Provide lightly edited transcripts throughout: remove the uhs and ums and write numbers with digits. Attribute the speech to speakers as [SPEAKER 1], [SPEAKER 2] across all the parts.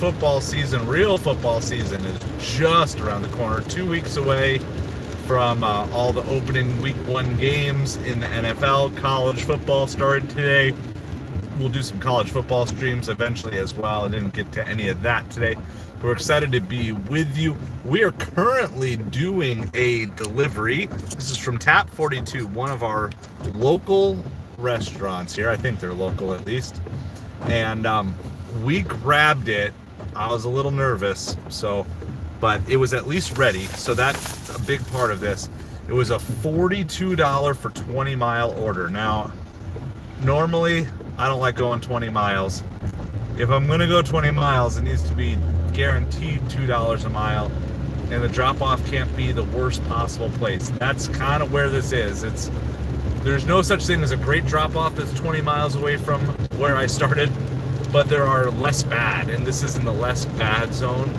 [SPEAKER 1] football season, real football season, is just around the corner. 2 weeks away from all the opening week 1 games in the NFL. College football started today. We'll do some college football streams eventually as well. I didn't get to any of that today. We're excited to be with you. We are currently doing a delivery. This is from Tap 42, one of our local restaurants here. I think they're local at least. And we grabbed it. I was a little nervous, but it was at least ready. So that's a big part of this. It was a $42 for 20-mile order. Now, normally I don't like going 20 miles. If I'm going to go 20 miles, it needs to be guaranteed $2 a mile, and the drop-off can't be the worst possible place. That's kind of where this is. There's no such thing as a great drop-off that's 20 miles away from where I started, but there are less bad, and this is in the less bad zone.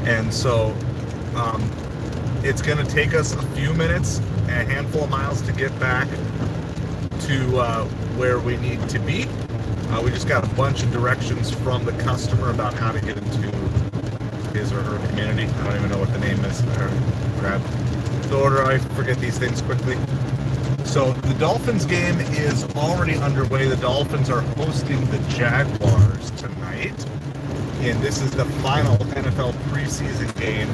[SPEAKER 1] And so it's going to take us a few minutes, a handful of miles to get back to where we need to be. We just got a bunch of directions from the customer about how to get into his or her community. I don't even know what the name is. I grab the order. I forget these things quickly. So the Dolphins game is already underway. The Dolphins are hosting the Jaguars tonight. And this is the final NFL preseason game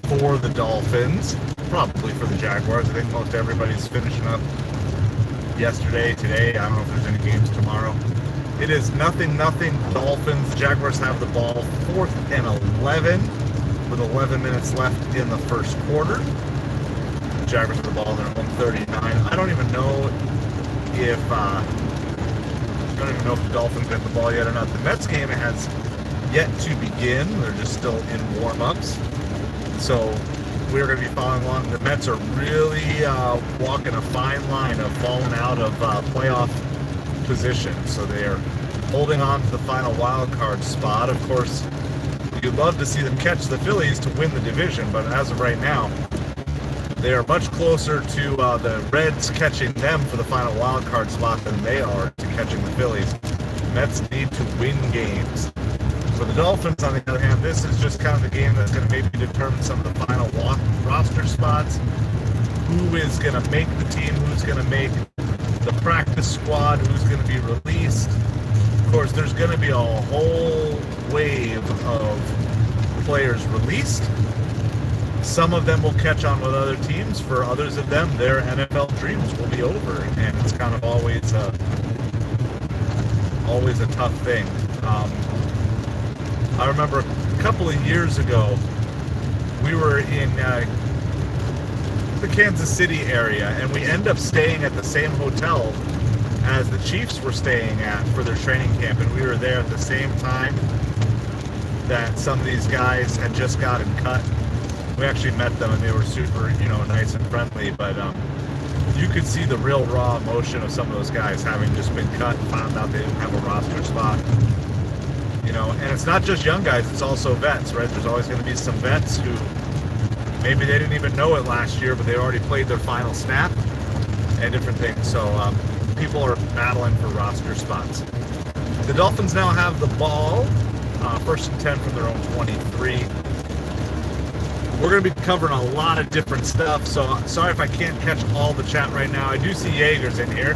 [SPEAKER 1] for the Dolphins. Probably for the Jaguars. I think most everybody's finishing up yesterday, today. I don't know if there's any games tomorrow. It is 0-0 Dolphins. Jaguars have the ball 4th and 11 with 11 minutes left in the first quarter. Jaguars have the ball. They're at 139. I don't even know if the Dolphins get the ball yet or not. The Mets game has yet to begin. They're just still in warm-ups. So we're going to be following along. The Mets are really walking a fine line of falling out of playoff position. So they are holding on to the final wild card spot. Of course, you'd love to see them catch the Phillies to win the division, but as of right now, they are much closer to the Reds catching them for the final wild card spot than they are to catching the Phillies. Mets need to win games. For the Dolphins, on the other hand, this is just kind of the game that's going to maybe determine some of the final roster spots. Who is going to make the team? Who's going to make the practice squad? Who's going to be released? Of course, there's going to be a whole wave of players released. Some of them will catch on with other teams. For others of them, their NFL dreams will be over, and it's kind of always a tough thing. I remember a couple of years ago, we were in the Kansas City area, and we ended up staying at the same hotel as the Chiefs were staying at for their training camp, and we were there at the same time that some of these guys had just gotten cut. We actually met them, and they were super, nice and friendly, but you could see the real raw emotion of some of those guys having just been cut and found out they didn't have a roster spot. And it's not just young guys, it's also vets, right? There's always going to be some vets who maybe they didn't even know it last year, but they already played their final snap and different things. So people are battling for roster spots. The Dolphins now have the ball, 1st and 10 from their own 23. We're going to be covering a lot of different stuff, so sorry if I can't catch all the chat right now. I do see Jaegers in here,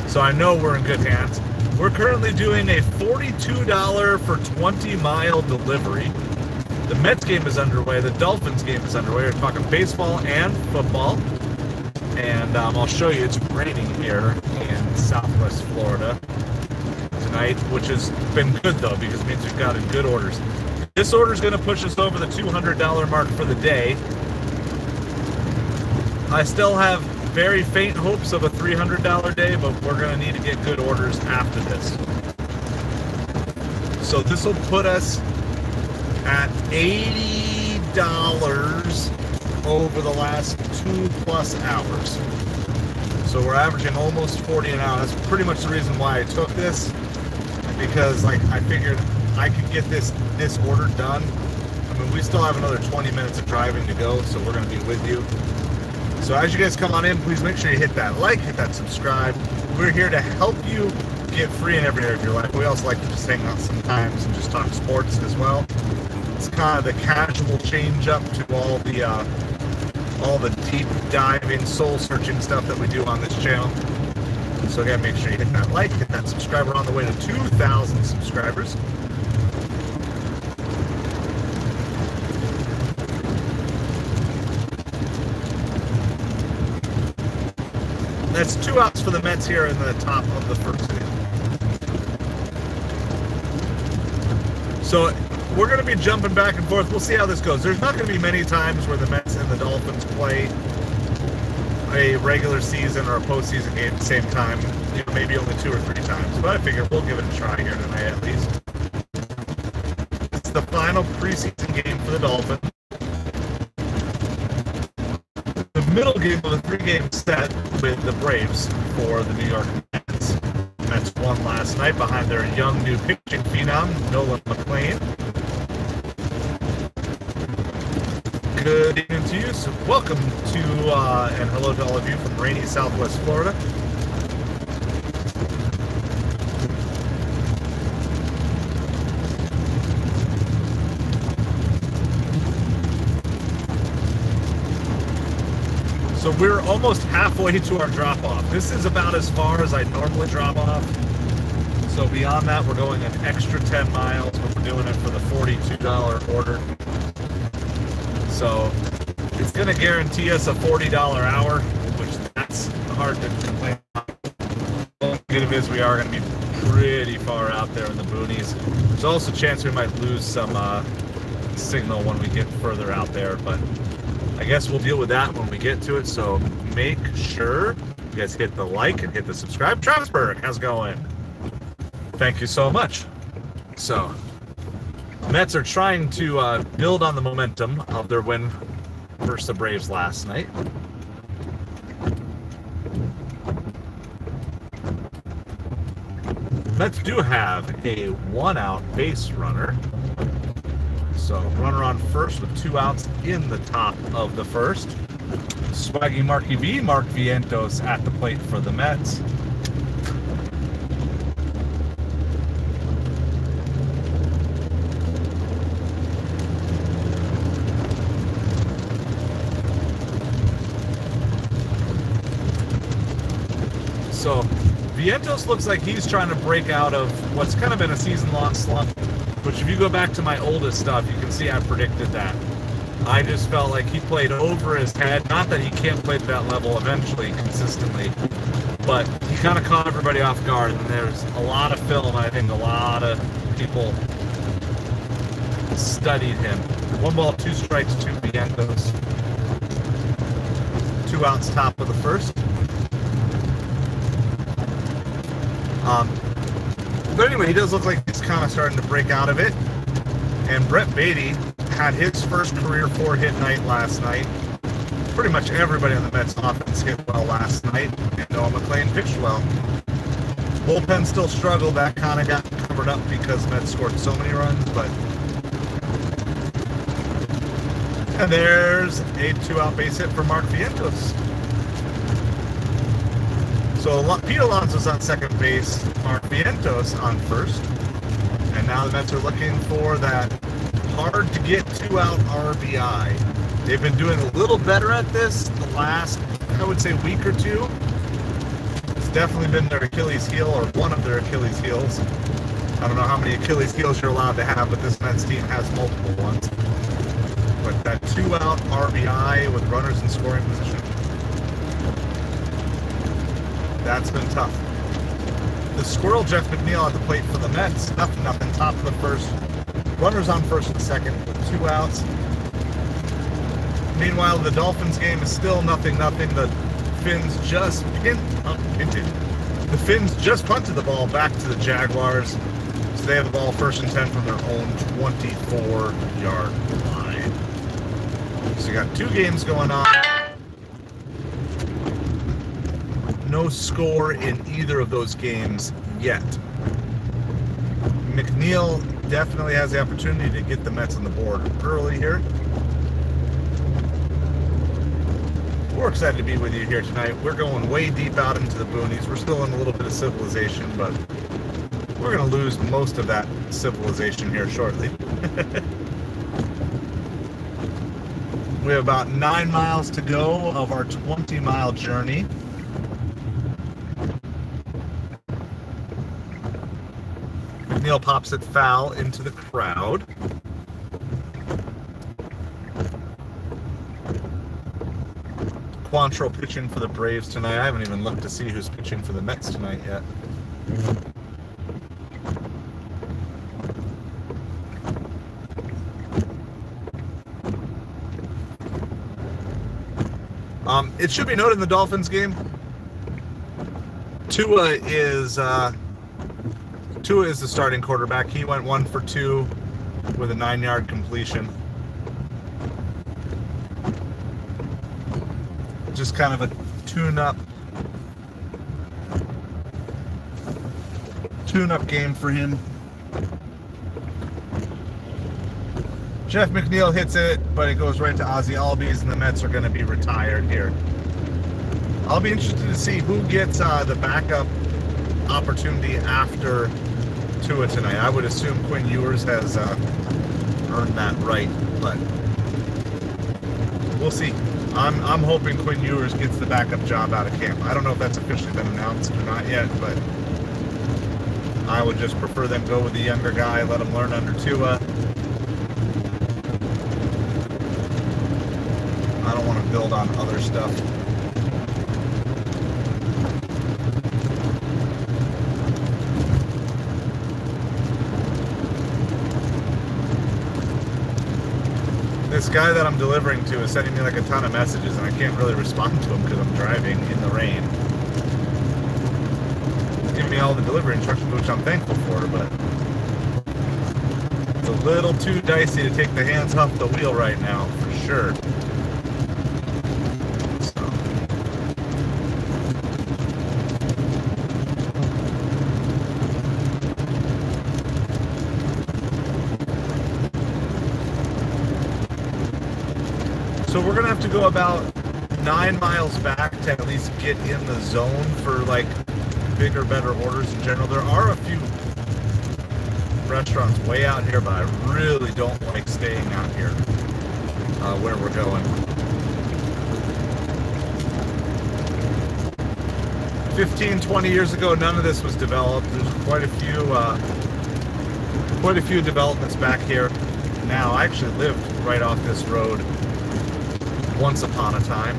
[SPEAKER 1] so I know we're in good hands. We're currently doing a $42 for 20-mile delivery. The Mets game is underway. The Dolphins game is underway. We're talking baseball and football. And I'll show you, it's raining here in Southwest Florida tonight, which has been good, though, because it means we've got good orders. This order is going to push us over the $200 mark for the day. I still have very faint hopes of a $300 day, but we're going to need to get good orders after this. So this will put us at $80 over the last 2+ hours. So we're averaging almost 40 an hour. That's pretty much the reason why I took this, because I figured I could get this order done. I mean, we still have another 20 minutes of driving to go, so we're going to be with you. So as you guys come on in, please make sure you hit that like, hit that subscribe. We're here to help you get free in every area of your life. We also like to just hang out sometimes and just talk sports as well. It's kind of the casual change up to all the deep diving, soul searching stuff that we do on this channel. So again, make sure you hit that like, hit that subscribe. We're on the way to 2,000 subscribers. That's 2 outs for the Mets here in the top of the first inning. So we're going to be jumping back and forth. We'll see how this goes. There's not going to be many times where the Mets and the Dolphins play a regular season or a postseason game at the same time. You know, maybe only 2 or 3 times. But I figure we'll give it a try here tonight at least. It's the final preseason game for the Dolphins. The middle game of a 3-game set with the Braves for the New York Mets. The Mets won last night behind their young new pitching phenom, Nolan McLean. Good evening to you. So welcome to and hello to all of you from rainy Southwest Florida. So we're almost halfway to our drop-off. This is about as far as I normally drop off. So beyond that, we're going an extra 10 miles, but we're doing it for the $42 order. So it's going to guarantee us a $40 hour, which that's hard to complain about. The negative is we are going to be pretty far out there in the boonies. There's also a chance we might lose some signal when we get further out there, but I guess we'll deal with that when we get to it. So make sure you guys hit the like and hit the subscribe. Travisburg, how's it going? Thank you so much. So Mets are trying to build on the momentum of their win versus the Braves last night. Mets do have a 1-out base runner. So runner on first with 2 outs in the top of the first. Swaggy Marky V, Mark Vientos at the plate for the Mets. So Vientos looks like he's trying to break out of what's kind of been a season-long slump, which if you go back to my oldest stuff, you can see I predicted that. I just felt like he played over his head. Not that he can't play at that level eventually, consistently, but he kind of caught everybody off guard, and there's a lot of film. I think a lot of people studied him. 1 ball, 2 strikes, 2 Vientos. 2 outs top of the first. But anyway, he does look like he's kind of starting to break out of it. And Brett Beatty had his first career 4-hit night last night. Pretty much everybody on the Mets offense hit well last night, and Noah McLean pitched well. Bullpen still struggled. That kind of got covered up because Mets scored so many runs, but... And there's a 2-out base hit for Mark Vientos. So Pete Alonso's on second base, Mark Vientos on first. And now the Mets are looking for that hard-to-get 2-out RBI. They've been doing a little better at this the last, I would say, week or two. It's definitely been their Achilles heel, or one of their Achilles heels. I don't know how many Achilles heels you're allowed to have, but this Mets team has multiple ones. But that 2-out RBI with runners in scoring position, that's been tough. The Squirrel, Jeff McNeil at the plate for the Mets. Nothing. Top of the first. Runners on first and second with 2 outs. Meanwhile, the Dolphins game is still 0-0. The Finns just The Finns just punted the ball back to the Jaguars. So they have the ball first and 10 from their own 24-yard line. So you got 2 games going on. No score in either of those games yet. McNeil definitely has the opportunity to get the Mets on the board early here. We're excited to be with you here tonight. We're going way deep out into the boonies. We're still in a little bit of civilization, but we're going to lose most of that civilization here shortly. We have about 9 miles to go of our 20-mile journey. Neil pops it foul into the crowd. Quantrill pitching for the Braves tonight. I haven't even looked to see who's pitching for the Mets tonight yet. It should be noted in the Dolphins game, Tua is the starting quarterback. He went 1 for 2 with a 9-yard completion. Just kind of a tune-up game for him. Jeff McNeil hits it, but it goes right to Ozzie Albies, and the Mets are going to be retired here. I'll be interested to see who gets the backup opportunity after Tua tonight. I would assume Quinn Ewers has earned that right, but we'll see. I'm hoping Quinn Ewers gets the backup job out of camp. I don't know if that's officially been announced or not yet, but I would just prefer them go with the younger guy, let him learn under Tua. I don't want to build on other stuff. This guy that I'm delivering to is sending me like a ton of messages, and I can't really respond to him because I'm driving in the rain. He's giving me all the delivery instructions, which I'm thankful for, but it's a little too dicey to take the hands off the wheel right now, for sure. So we're going to have to go about 9 miles back to at least get in the zone for like bigger, better orders in general. There are a few restaurants way out here, but I really don't like staying out here where we're going. 15, 20 years ago, none of this was developed. There's quite a few developments back here now. I actually lived right off this road once upon a time.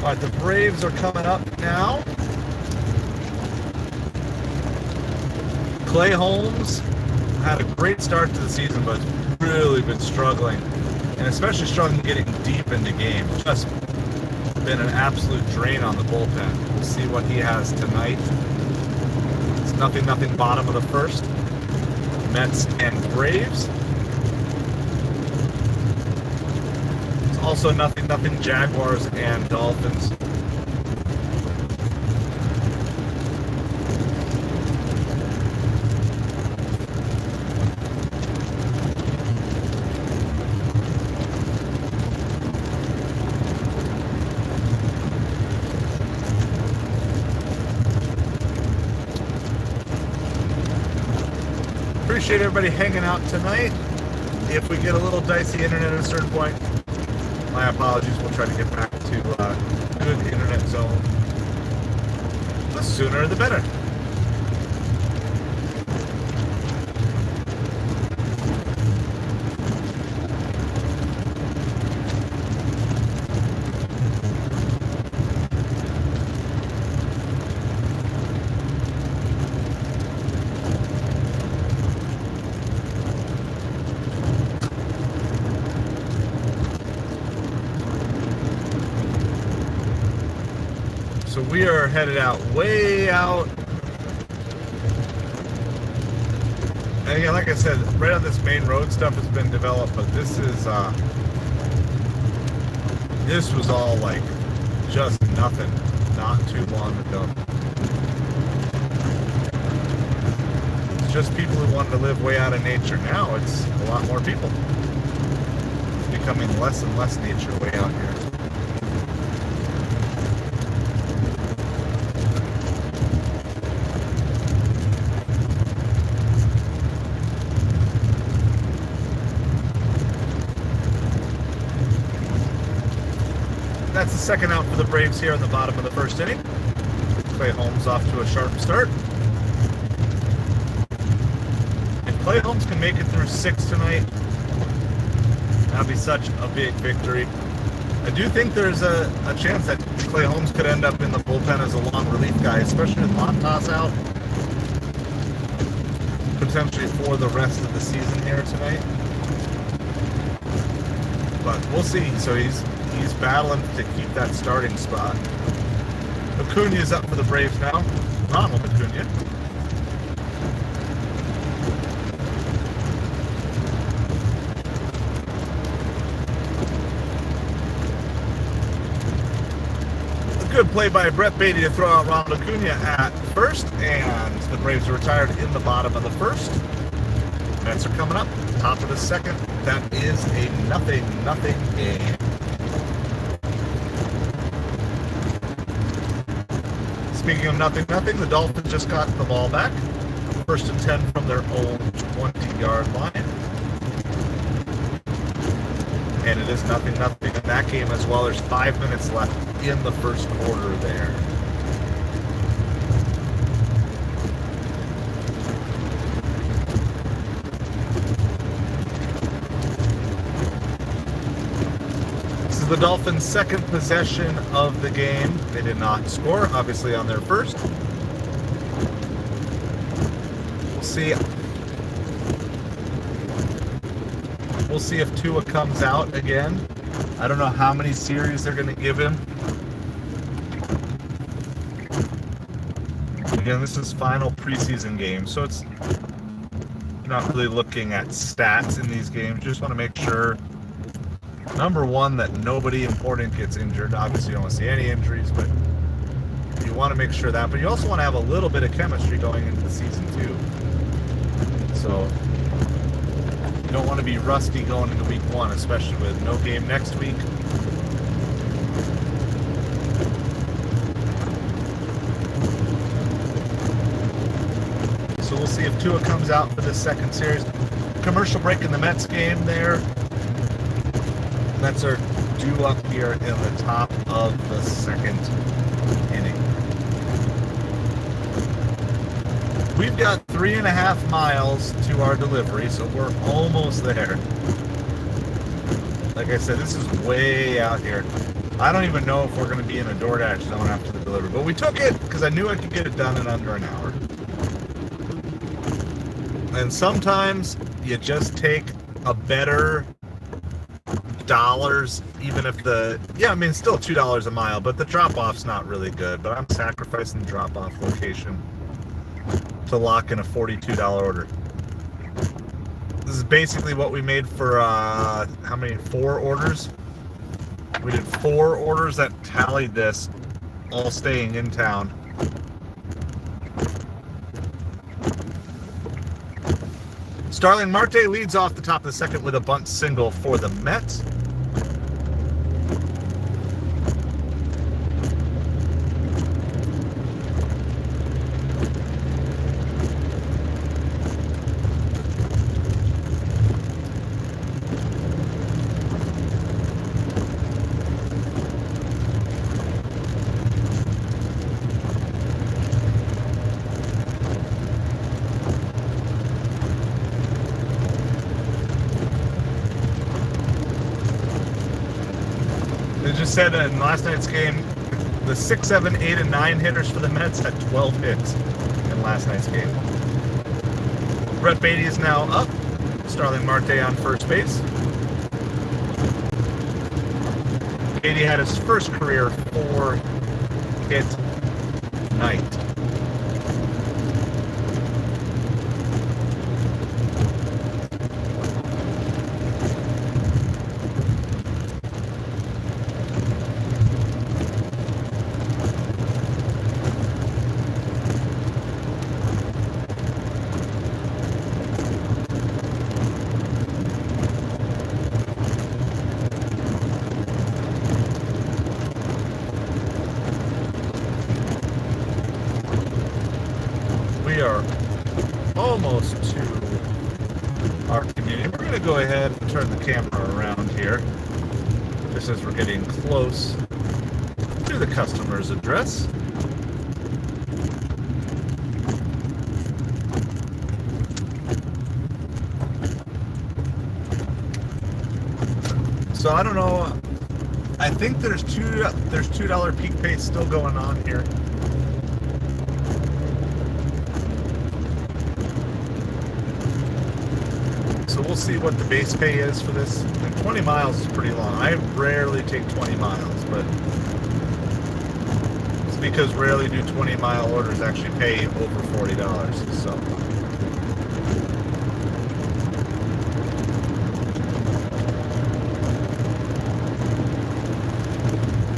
[SPEAKER 1] All right, the Braves are coming up now. Clay Holmes had a great start to the season, but has really been struggling, and especially struggling getting deep into games. Just been an absolute drain on the bullpen. We'll see what he has tonight. It's 0-0 bottom of the first. Mets and Braves. Also 0-0 Jaguars and Dolphins. Appreciate everybody hanging out tonight. If we get a little dicey internet at a certain point, my apologies. We'll try to get back to good internet zone. The sooner the better. We are headed out, way out. And again, like I said, right on this main road, stuff has been developed, but this was all like just nothing not too long ago. It's just people who wanted to live way out of nature. Now it's a lot more people. It's becoming less and less nature way out here. That's the second out for the Braves here in the bottom of the first inning. Clay Holmes off to a sharp start. If Clay Holmes can make it through 6 tonight, that'd be such a big victory. I do think there's a chance that Clay Holmes could end up in the bullpen as a long relief guy, especially with Montas out. Potentially for the rest of the season here tonight. But we'll see. So he's battling to keep that starting spot. Acuna's up for the Braves now. Ronald Acuna. A good play by Brett Beatty to throw out Ronald Acuna at first, and the Braves are retired in the bottom of the first. Mets are coming up, top of the second. That is a 0-0 game. Speaking of 0-0, the Dolphins just got the ball back. 1st and 10 from their own 20-yard line. And it is 0-0 in that game as well. There's 5 minutes left in the first quarter there. The Dolphins' second possession of the game. They did not score, obviously, on their first. We'll see. We'll see if Tua comes out again. I don't know how many series they're going to give him. Again, this is final preseason game, so it's not really looking at stats in these games. Just want to make sure, number one, that nobody important gets injured. Obviously, you don't want to see any injuries, but you want to make sure that. But you also want to have a little bit of chemistry going into the season, too. So you don't want to be rusty going into week 1, especially with no game next week. So we'll see if Tua comes out for this second series. Commercial break in the Mets game there. Mets are due up here in the top of the second inning. We've got 3.5 miles to our delivery, so we're almost there. Like I said, this is way out here. I don't even know if we're going to be in a DoorDash zone after the delivery, but we took it because I knew I could get it done in under an hour. And sometimes you just take a better dollars, even if still $2 a mile, but the drop-off's not really good. But I'm sacrificing the drop-off location to lock in a $42 order. This is basically what we made for, 4 orders? We did 4 orders that tallied this, all staying in town. Starling Marte leads off the top of the second with a bunt single for the Mets. Said in last night's game, the 6, 7, 8, and 9 hitters for the Mets had 12 hits in last night's game. Brett Beatty is now up. Starling Marte on first base. Beatty had his first career 4-hit night. We are almost to our community. We're going to go ahead and turn the camera around here just as we're getting close to the customer's address. So I don't know. I think there's $2 peak pay still going on here. So we'll see what the base pay is for this. And 20 miles is pretty long. I rarely take 20 miles, but it's because rarely do 20-mile orders actually pay over $40. So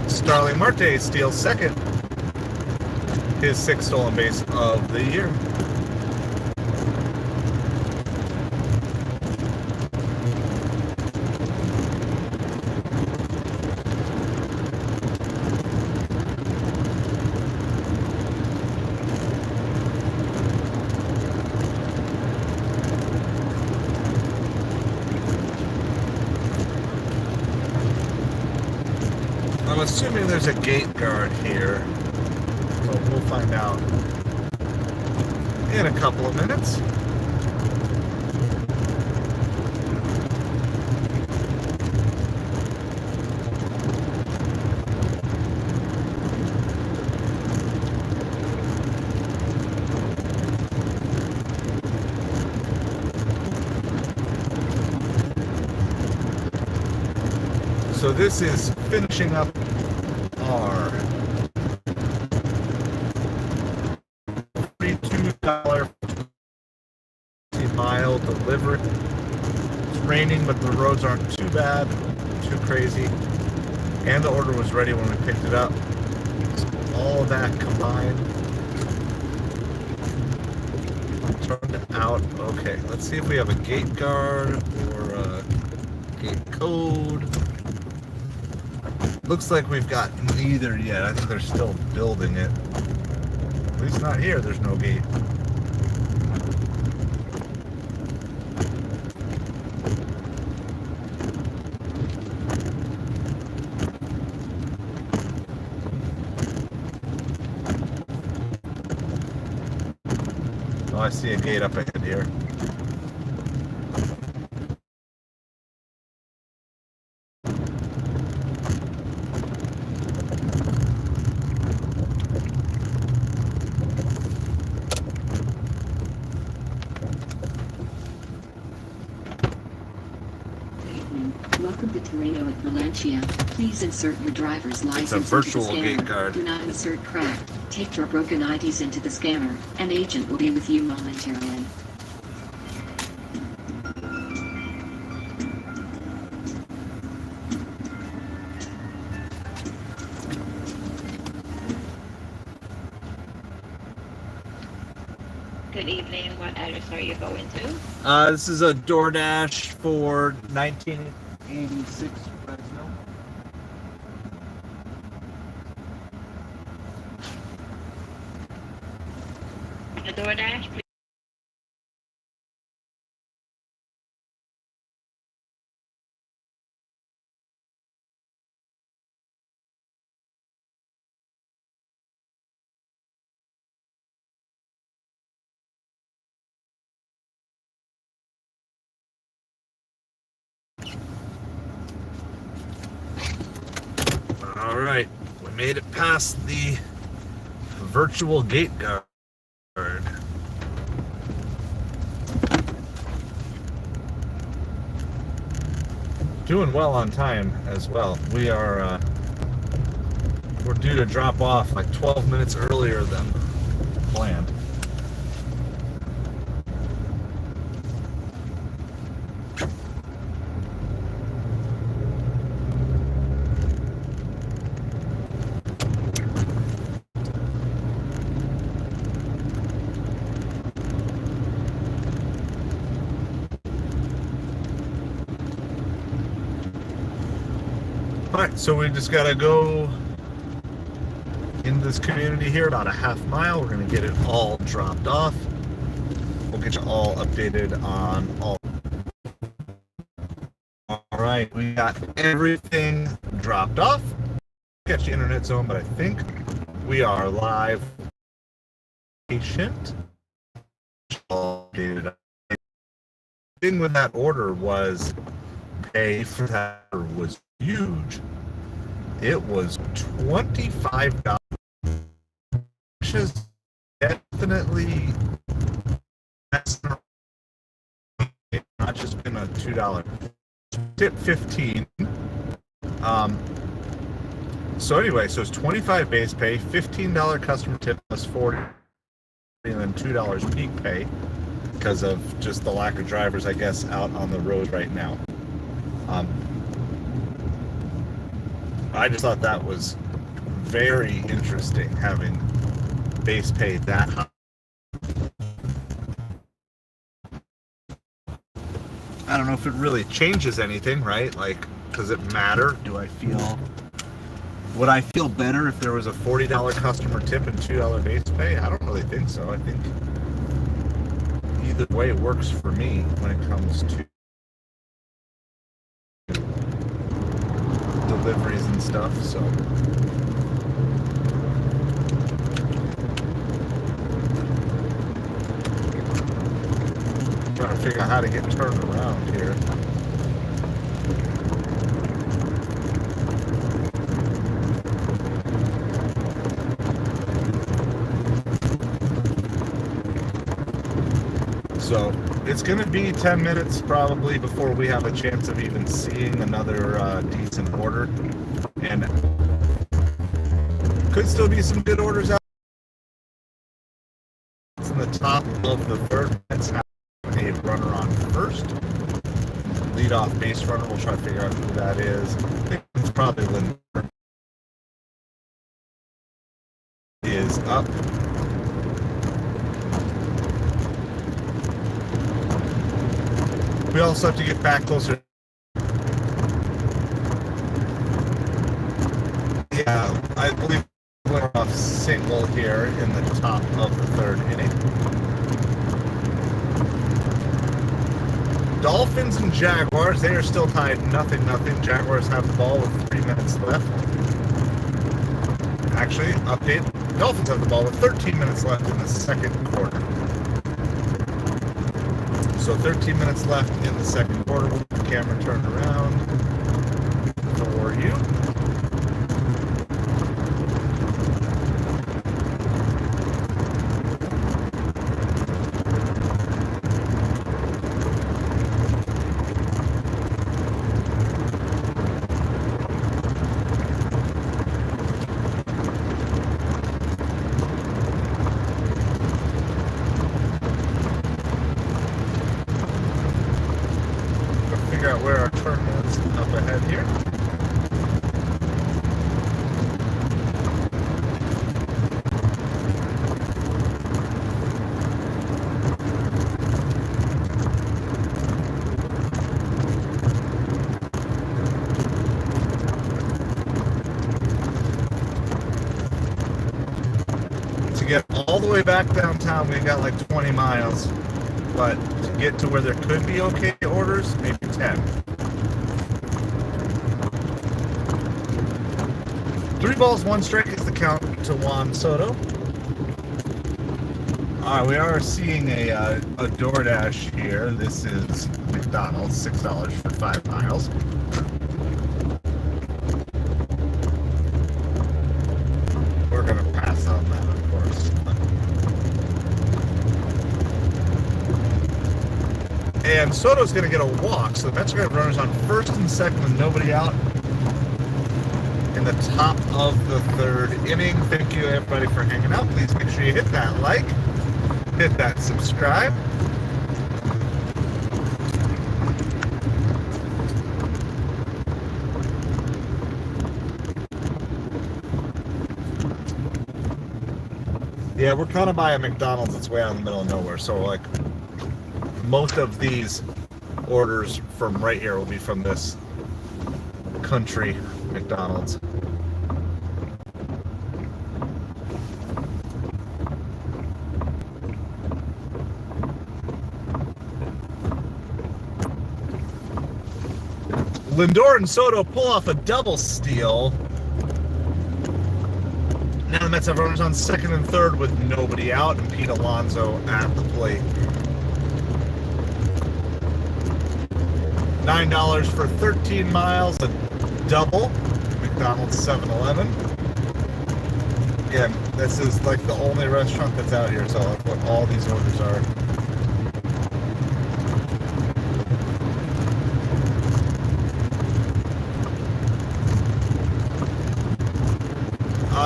[SPEAKER 1] Starling Marte steals second, his 6th stolen base of the year. I'm assuming there's a gate guard here, so we'll find out in a couple of minutes. So this is finishing up our $42 mile delivery. It's raining, but the roads aren't too bad, too crazy. And the order was ready when we picked it up. So all of that combined turned out okay. Let's see if we have a gate guard or a gate code. Looks like we've got neither yet. I think they're still building it. At least not here, there's no gate. Oh, I see a gate up ahead here.
[SPEAKER 2] Welcome to Torrado at Valencia. Please insert your driver's license.
[SPEAKER 1] It's a virtual
[SPEAKER 2] into the scanner.
[SPEAKER 1] gate guard.
[SPEAKER 2] Do not insert craft. Take your broken IDs into the scanner. An agent will be with you momentarily.
[SPEAKER 3] Good evening. What address are you going to?
[SPEAKER 1] This is a DoorDash for 1986 Fresno.
[SPEAKER 3] The DoorDash, please.
[SPEAKER 1] All right, we made it past the virtual gate guard. Doing well on time as well. We're We're due to drop off like 12 minutes earlier than planned. Alright, so we just gotta go into this community here about a half mile. We're gonna get it all dropped off. We'll get you all updated on all. Alright, we got everything dropped off. Catch the internet zone, but I think we are live. Patient. All updated. The thing with that order was pay for that order was huge. It was $25, which is definitely not just been a $2 tip. 15. So anyway, so it's 25 base pay, $15 customer tip plus 40, and then $2 peak pay because of just the lack of drivers, I guess, out on the road right now. I just thought that was very interesting, having base pay that high. I don't know if it really changes anything, right? Like, does it matter? Would I feel better if there was a $40 customer tip and $2 base pay? I don't really think so. I think either way works for me when it comes to deliveries and stuff, so trying to figure out how to get turned around here. So it's going to be 10 minutes probably before we have a chance of even seeing another decent order. And could still be some good orders out. It's in the top of the third. Let's have a runner on first. Lead off base runner. We'll try to figure out who that is. I think it's probably Lindbergh. Is up. We also have to get back closer. Yeah, I believe we're off single here in the top of the third inning. Dolphins and Jaguars, they are still tied 0-0. Jaguars have the ball with 3 minutes left. Actually, update. Dolphins have the ball with 13 minutes left in the second quarter. So 13 minutes left in the second quarter. We'll get the camera turned around for you. Figure out where our turn is up ahead here. To get all the way back downtown, we got like 20 miles. But to get to where there could be okay orders, maybe 10. 3 balls, 1 strike is the count to Juan Soto. Alright, we are seeing a DoorDash here. This is McDonald's, $6 for 5 miles. We're going to pass on that, of course. And Soto's going to get a walk, so the Mets are going to have runners on first and second with nobody out. in the top of the third inning. Thank you, everybody, for hanging out. Please make sure you hit that like, hit that subscribe. Yeah, we're kind of by a McDonald's that's way out in the middle of nowhere. So, like, most of these orders from right here will be from this country McDonald's. Lindor and Soto pull off a double steal. Now the Mets have runners on second and third with nobody out, and Pete Alonso at the plate. $9 for 13 miles, a double. McDonald's 7-Eleven. Again, this is like the only restaurant that's out here, so that's what all these orders are.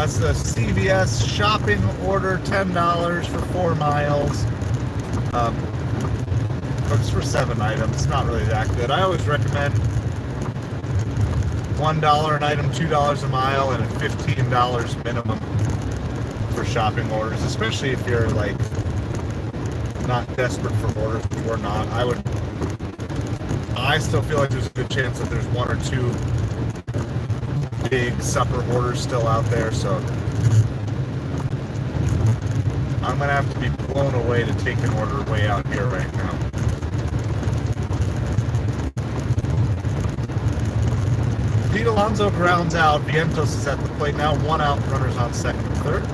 [SPEAKER 1] It's the CVS shopping order, $10 for 4 miles. It's for 7 items. It's not really that good. I always recommend $1 an item, $2 a mile, and $15 minimum for shopping orders, especially if you're like not desperate for orders, which we're not. I still feel like there's a good chance that there's 1 or 2 big supper orders still out there, so I'm gonna have to be blown away to take an order way out here right now. Pete Alonso grounds out. Vientos is at the plate now. 1 out, runners on second and third.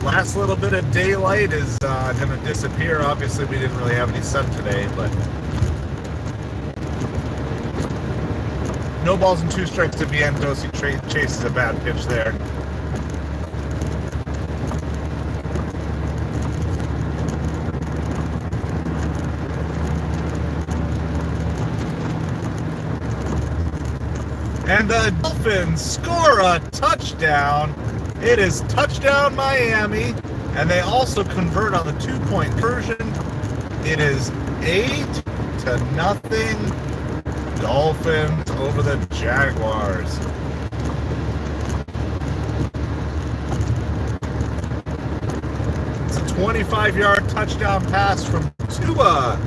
[SPEAKER 1] Last little bit of daylight is going to disappear. Obviously, we didn't really have any sun today, but no balls and 2 strikes to Vientos. He chases a bad pitch there. And the Dolphins score a touchdown. It is touchdown Miami, and they also convert on the 2-point conversion. It is 8-0 Dolphins over the Jaguars. It's a 25-yard touchdown pass from Tua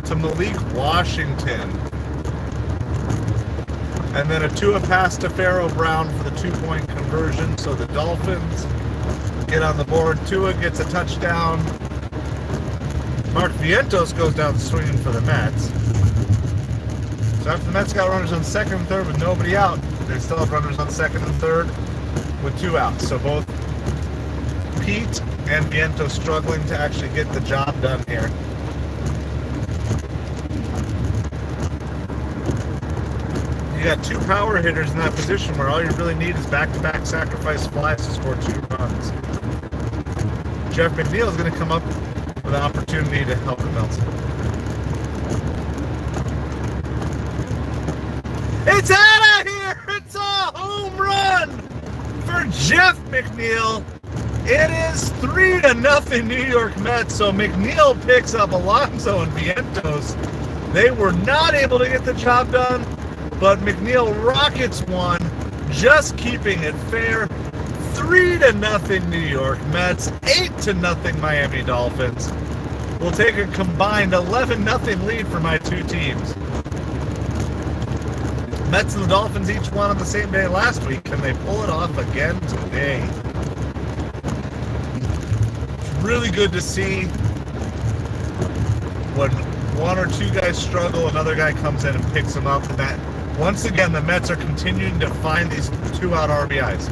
[SPEAKER 1] to Malik Washington. And then a Tua pass to Pharaoh Brown for the 2-point conversion. So the Dolphins get on the board. Tua gets a touchdown. Mark Vientos goes down swinging for the Mets. So after the Mets got runners on second and third with nobody out, they still have runners on second and third with 2 outs. So both Pete and Vientos struggling to actually get the job done here. You got 2 power hitters in that position where all you really need is back-to-back sacrifice flies to score 2 runs. Jeff McNeil is going to come up with an opportunity to help him else. It's out of here! It's a home run for Jeff McNeil. It is 3-0 New York Mets. So McNeil picks up Alonso and Vientos. They were not able to get the job done, but McNeil rockets one, just keeping it fair. 3-0 New York Mets, 8-0 Miami Dolphins. We'll take a combined 11-0 lead for my 2 teams. Mets and the Dolphins each won on the same day last week. Can they pull it off again today? It's really good to see when 1 or 2 guys struggle, another guy comes in and picks them up. And that, once again, the Mets are continuing to find these 2-out RBIs.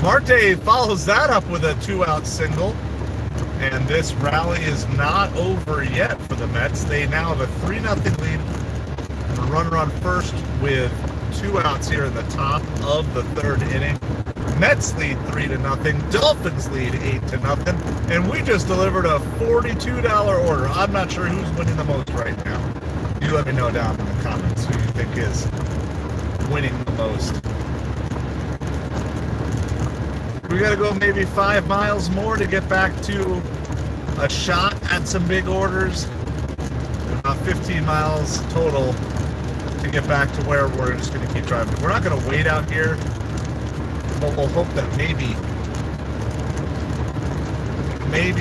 [SPEAKER 1] Marte follows that up with a 2-out single. And this rally is not over yet for the Mets. They now have a 3-0 lead runner on first with 2 outs here in the top of the 3rd inning. Mets lead 3-0. Dolphins lead 8-0. And we just delivered a $42 order. I'm not sure who's winning the most right now. You let me know down in the comments who you think is winning the most. We got to go maybe 5 miles more to get back to a shot at some big orders. About 15 miles total to get back to where we're just going to keep driving. We're not going to wait out here, but we'll hope that maybe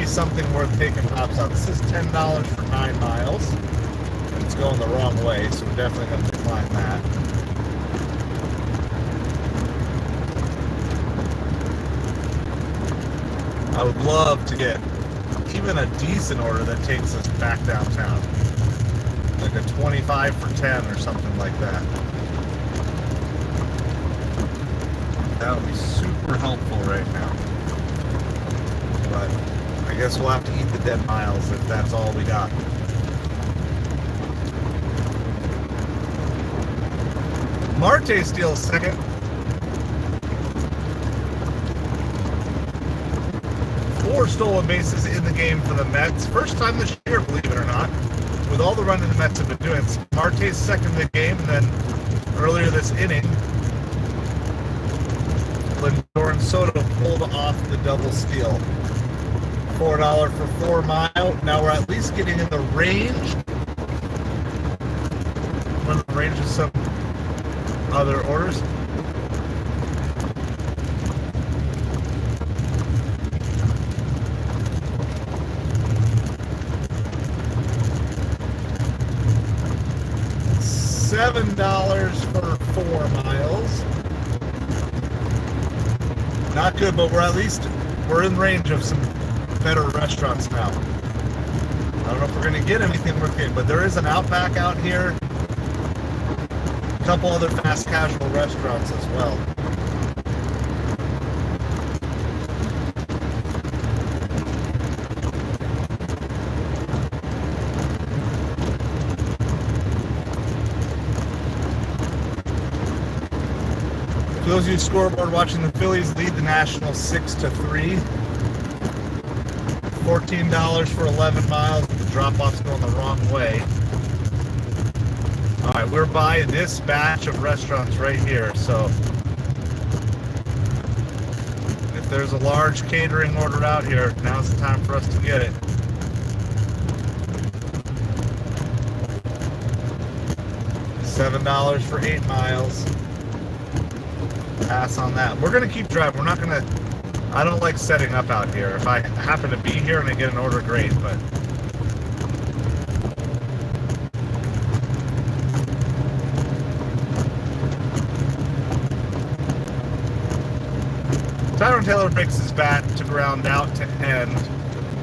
[SPEAKER 1] something worth taking pops out. This is $10 for 9 miles. And it's going the wrong way, so we're definitely going to decline that. I would love to get even a decent order that takes us back downtown. Like a 25 for 10 or something like that. That would be super helpful right now. But I guess we'll have to eat the dead miles if that's all we got. Marte steals second. 4 stolen bases in the game for the Mets. First time this year, believe it or not. With all the running the Mets have been doing. Marte's second in the game, and then earlier this inning, Lindor and Soto pulled off the double steal. $4 for 4 mile. Now we're at least getting in the range. We're in the range of some other orders. $7 for 4 miles. Not good, but we're in range of some better restaurants now. I don't know if we're going to get anything worth getting, but there is an Outback out here. A couple other fast casual restaurants as well. For those of you scoreboard watching, the Phillies lead the Nationals 6-3. $14 for 11 miles. The drop-off's going the wrong way. All right, we're by this batch of restaurants right here. So if there's a large catering order out here, now's the time for us to get it. $7 for 8 miles. Pass on that. We're going to keep driving. We're not going to... I don't like setting up out here. If I happen to be here and I get an order, great, but... Tyrone Taylor breaks his bat to ground out to end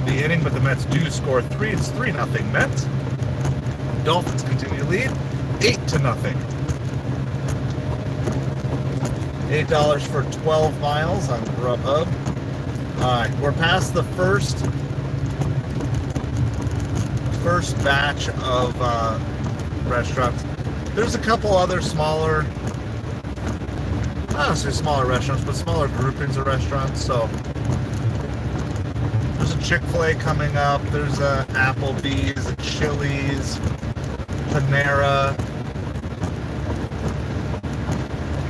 [SPEAKER 1] the inning, but the Mets do score 3. It's 3-0 Mets. Dolphins continue to lead 8-0. $8 for 12 miles on Grubhub. Alright, we're past the first batch of restaurants. There's a couple other smaller, I don't say smaller restaurants, but smaller groupings of restaurants. So there's a Chick-fil-A coming up, there's a Applebee's, a Chili's, Panera,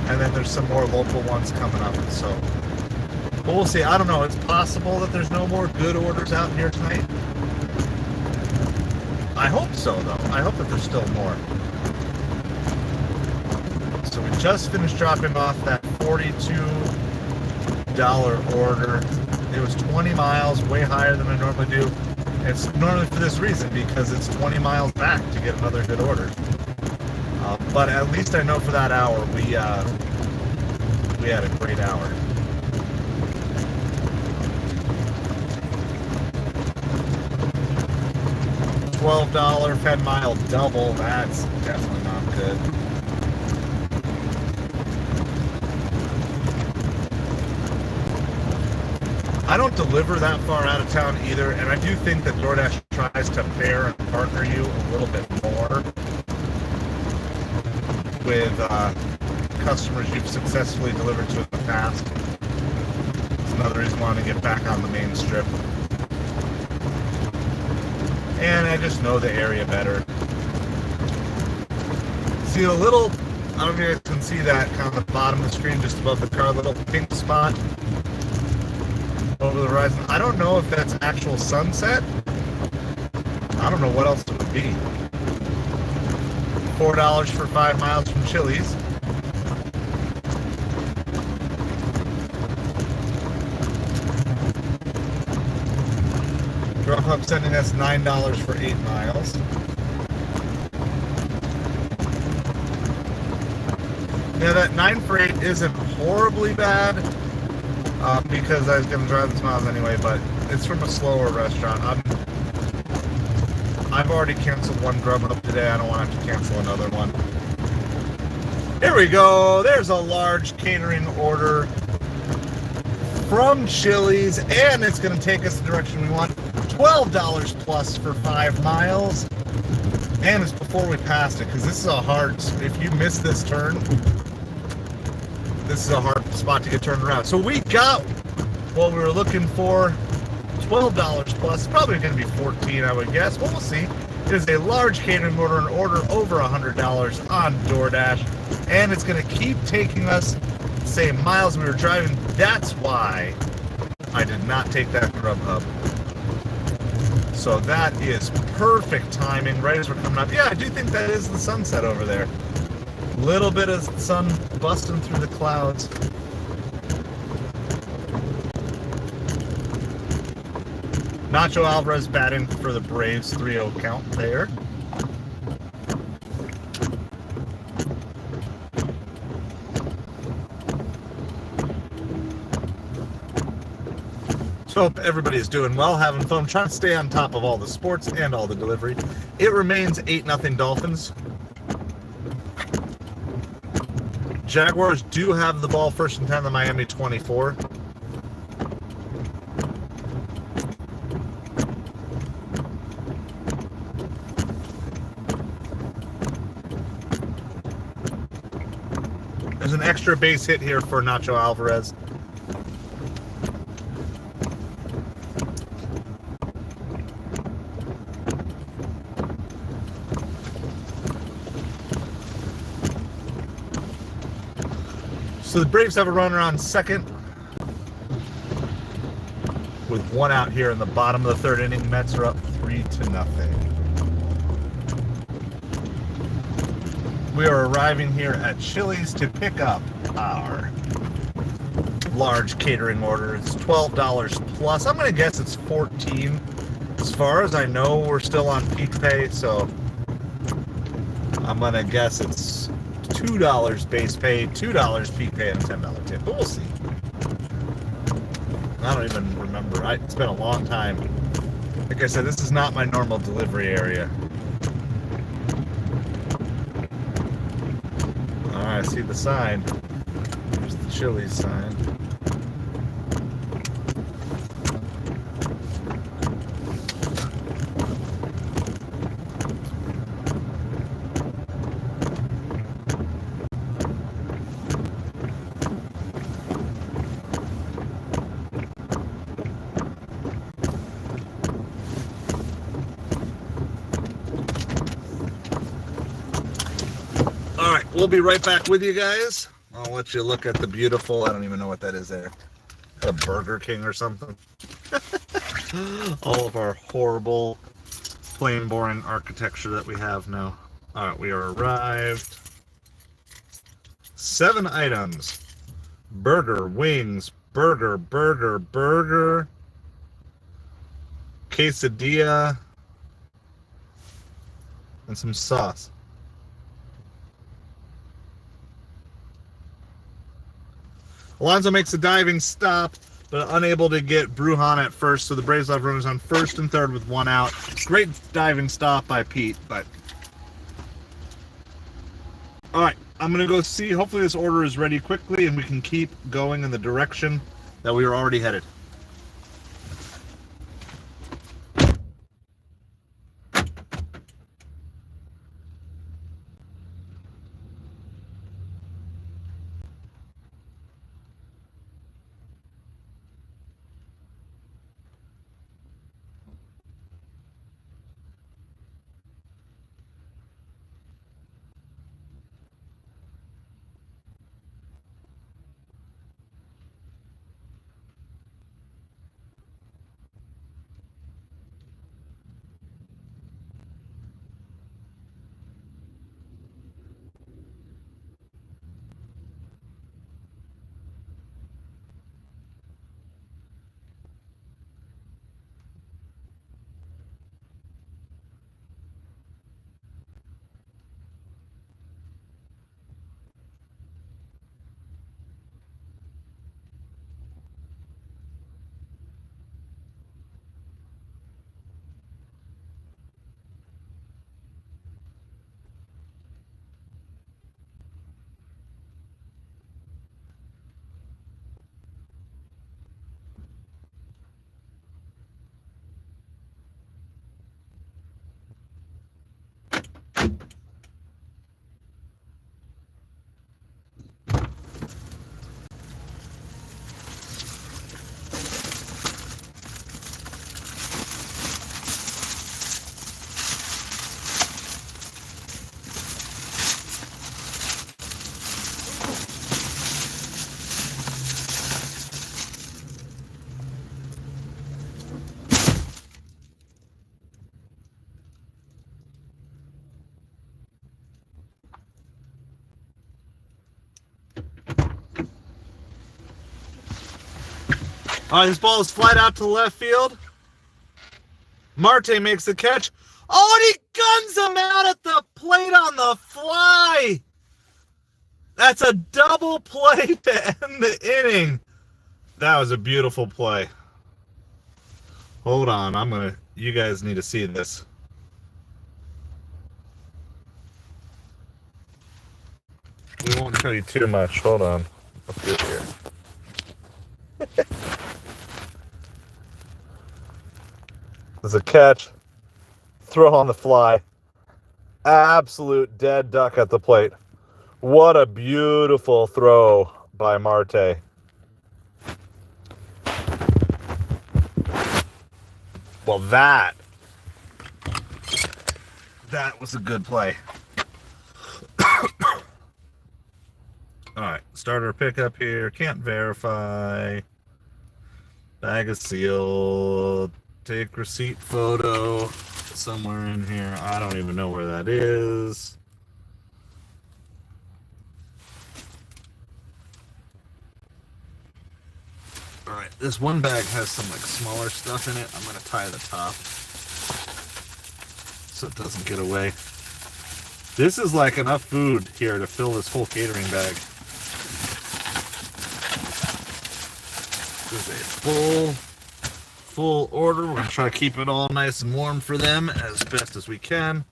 [SPEAKER 1] and then there's some more local ones coming up. So, but we'll see. I don't know. It's possible that there's no more good orders out here tonight. I hope so, though. I hope that there's still more. So we just finished dropping off that $42 order. It was 20 miles, way higher than I normally do. It's normally for this reason, because it's 20 miles back to get another good order. But at least I know for that hour we had a great hour. $12 Fed Mile double. That's definitely not good. I don't deliver that far out of town either, and I do think that DoorDash tries to pair and partner you a little bit more. with customers you've successfully delivered to in the past. It's another reason why I want to get back on the main strip. And I just know the area better. See a little, I don't know if you guys can see that kind of the bottom of the screen just above the car, little pink spot over the horizon. I don't know if that's actual sunset. I don't know what else it would be. $4 for 5 miles from Chili's. Grubhub sending us $9 for 8 miles. Yeah, that 9 for 8 isn't horribly bad because I was going to drive this miles anyway, but it's from a slower restaurant. I've already canceled one Grubhub today. I don't want to have to cancel another one. Here we go. There's a large catering order from Chili's, and it's going to take us the direction we want. $12 plus for 5 miles. And it's before we passed it, because this is a hard, if you miss this turn, this is a hard spot to get turned around. So we got what we were looking for. $12 plus, probably going to be $14, I would guess, but we'll see. It is a large catering order, an order over $100 on DoorDash, and it's going to keep taking us the same miles we were driving. That's why I did not take that Grubhub. So that is perfect timing, right as we're coming up. Yeah, I do think that is the sunset over there. Little bit of sun busting through the clouds. Nacho Alvarez batting for the Braves, 3-0 count there. So hope everybody's doing well, having fun, trying to stay on top of all the sports and all the delivery. It remains 8-0 Dolphins. Jaguars do have the ball first and 10, the Miami 24. There's an extra base hit here for Nacho Alvarez. So the Braves have a runner on second with 1 out here in the bottom of the 3rd inning. Mets are up 3-0. We are arriving here at Chili's to pick up our large catering order. It's $12 plus. I'm going to guess it's $14. As far as I know, we're still on peak pay, so I'm going to guess it's $2 base pay, $2 peak pay, and a $10 tip. But we'll see. I don't even remember. It's been a long time. Like I said, this is not my normal delivery area. I see the sign. There's the Chili's sign. We'll be right back with you guys. I'll let you look at the beautiful, I don't even know what that is there. A Burger King or something. All of our horrible, plain boring architecture that we have now. Alright, we are arrived. 7 items. Burger, wings, burger, quesadilla, and some sauce. Alonso makes a diving stop, but unable to get Brujan at first, so the Braves have runners on first and third with 1 out. Great diving stop by Pete, but... Alright, I'm going to go see. Hopefully this order is ready quickly and we can keep going in the direction that we were already headed. All right, this ball is flied out to left field. Marte makes the catch. Oh, and he guns him out at the plate on the fly. That's a double play to end the inning. That was a beautiful play. Hold on, you guys need to see this. We won't show you too much. Hold on. Let's get here. There's a catch. Throw on the fly. Absolute dead duck at the plate. What a beautiful throw by Marte. Well, that was a good play. All right, starter pickup here. Can't verify. Bag is sealed. Take receipt photo somewhere in here. I don't even know where that is. All right, this one bag has some like smaller stuff in it. I'm gonna tie the top so it doesn't get away. This is like enough food here to fill this whole catering bag. This is a full order. We're gonna try to keep it all nice and warm for them as best as we can.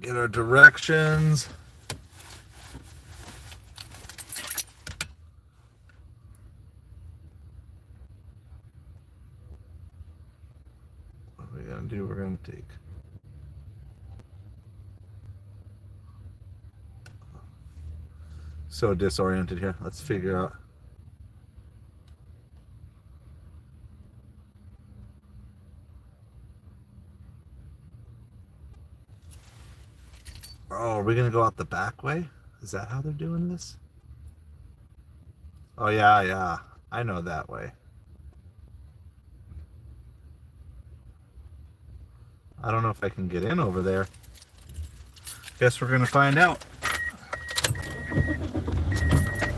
[SPEAKER 1] Get our directions. What are we gonna do? We're gonna take so disoriented here. Let's figure out. Oh, are we gonna go out the back way? Is that how they're doing this? Oh yeah. I know that way. I don't know if I can get in over there. Guess we're gonna find out.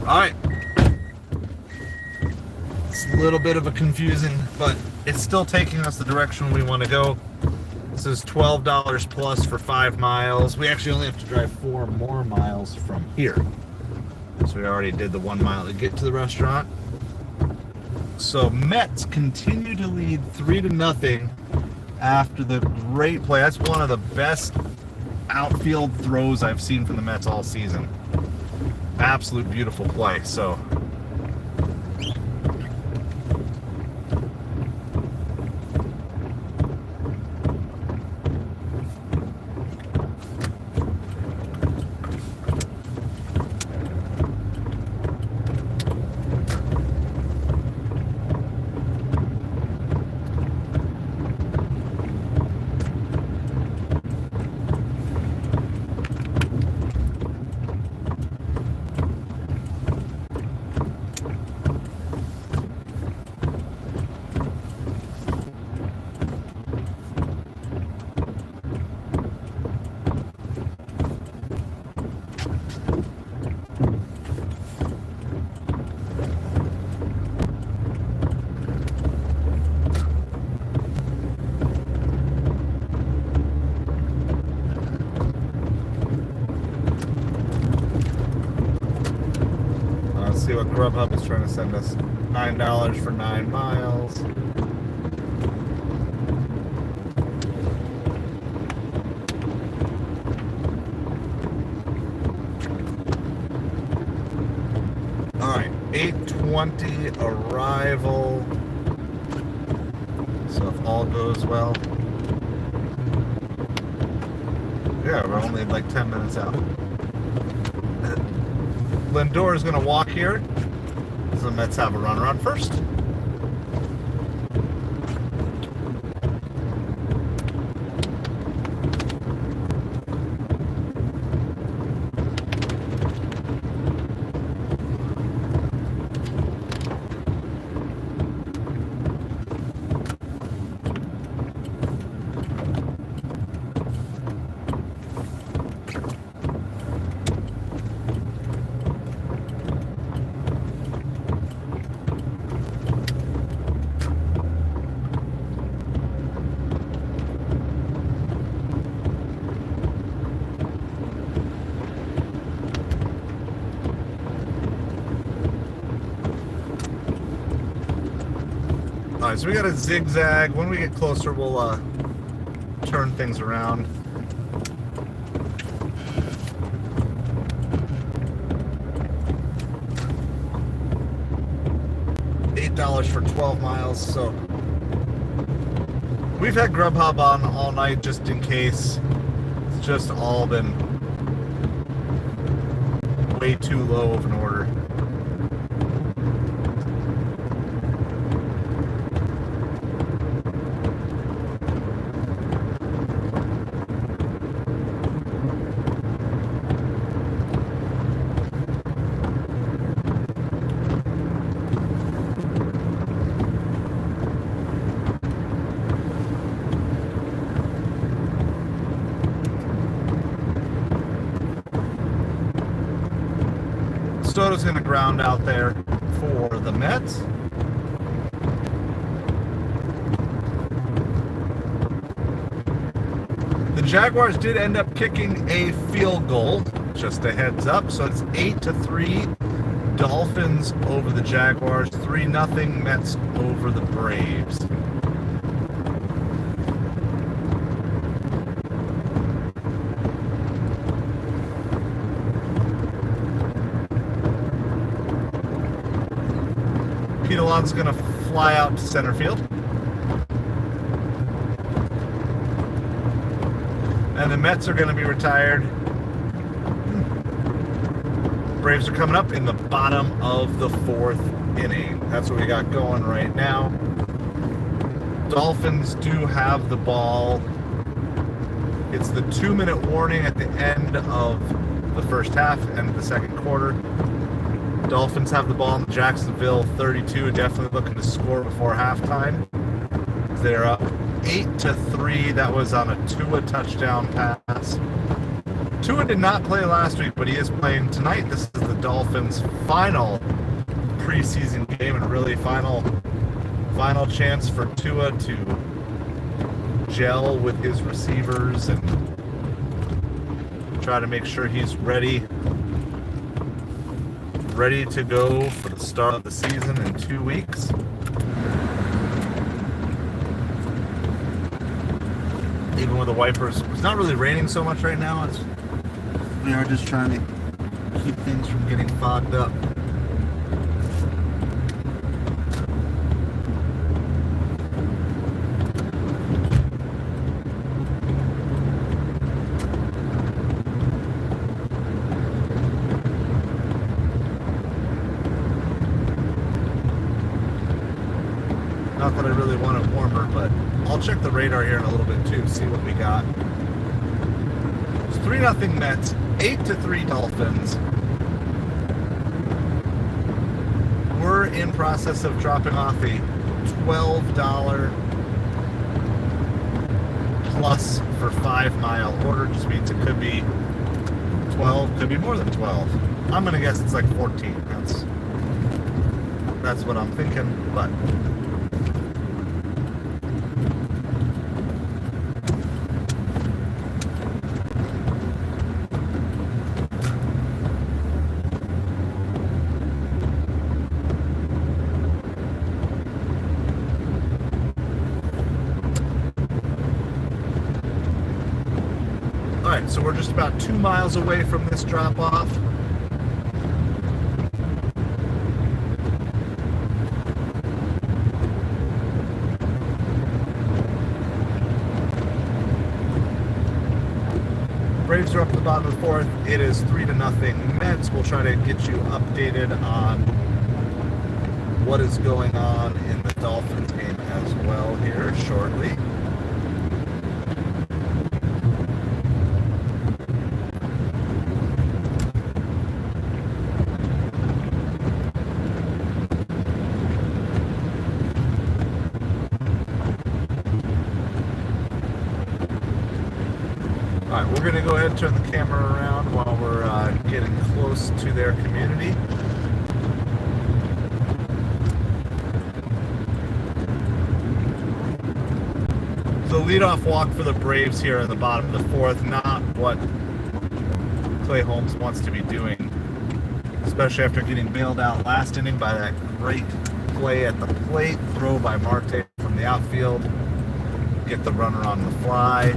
[SPEAKER 1] Alright. It's a little bit of a confusing, but it's still taking us the direction we want to go. This is $12 plus for 5 miles. We actually only have to drive 4 more miles from here. So we already did the 1 mile to get to the restaurant. So Mets continue to lead 3-0 after the great play. That's one of the best outfield throws I've seen from the Mets all season. Absolute beautiful play. So see what Grubhub is trying to send us. $9 for 9 miles. Alright, 8:20 arrival. So if all goes well. Yeah, we're only like 10 minutes out. Lindor is going to walk here. So the Mets have a runner on first. Alright, so we got a zigzag. When we get closer, we'll turn things around. $8 for 12 miles, so we've had Grubhub on all night just in case. It's just all been way too low of an order. Soto's going to ground out there for the Mets. The Jaguars did end up kicking a field goal, just a heads up. So it's 8-3 Dolphins over the Jaguars, 3-0 Mets over the Braves. Pete Alon's going to fly out to center field. And the Mets are going to be retired. Braves are coming up in the bottom of the 4th inning. That's what we got going right now. Dolphins do have the ball. It's the 2-minute warning at the end of the first half and the second quarter. Dolphins have the ball in Jacksonville 32, definitely looking to score before halftime. They're up 8-3. That was on a Tua touchdown pass. Tua did not play last week, but he is playing tonight. This is the Dolphins' final preseason game and really final chance for Tua to gel with his receivers and try to make sure he's ready to go for the start of the season in 2 weeks. Even with the wipers, it's not really raining so much right now. We are just trying to keep things from getting fogged up. Not that I really want it warmer, but I'll check the radar here in a little bit too, see what we got. It's 3-0 Mets, 8-3 Dolphins. We're in process of dropping off a $12 plus for 5-mile order. Just means it could be 12, could be more than 12. I'm gonna guess it's like 14. That's what I'm thinking, but so we're just about 2 miles away from this drop-off. Braves are up at the bottom of the 4th. It is 3-0 Mets. We'll try to get you updated on what is going on in the Dolphins game as well here shortly. Alright, we're going to go ahead and turn the camera around while we're getting close to their community. The leadoff walk for the Braves here in the bottom of the 4th, not what Clay Holmes wants to be doing, especially after getting bailed out last inning by that great play at the plate, throw by Marte from the outfield, get the runner on the fly.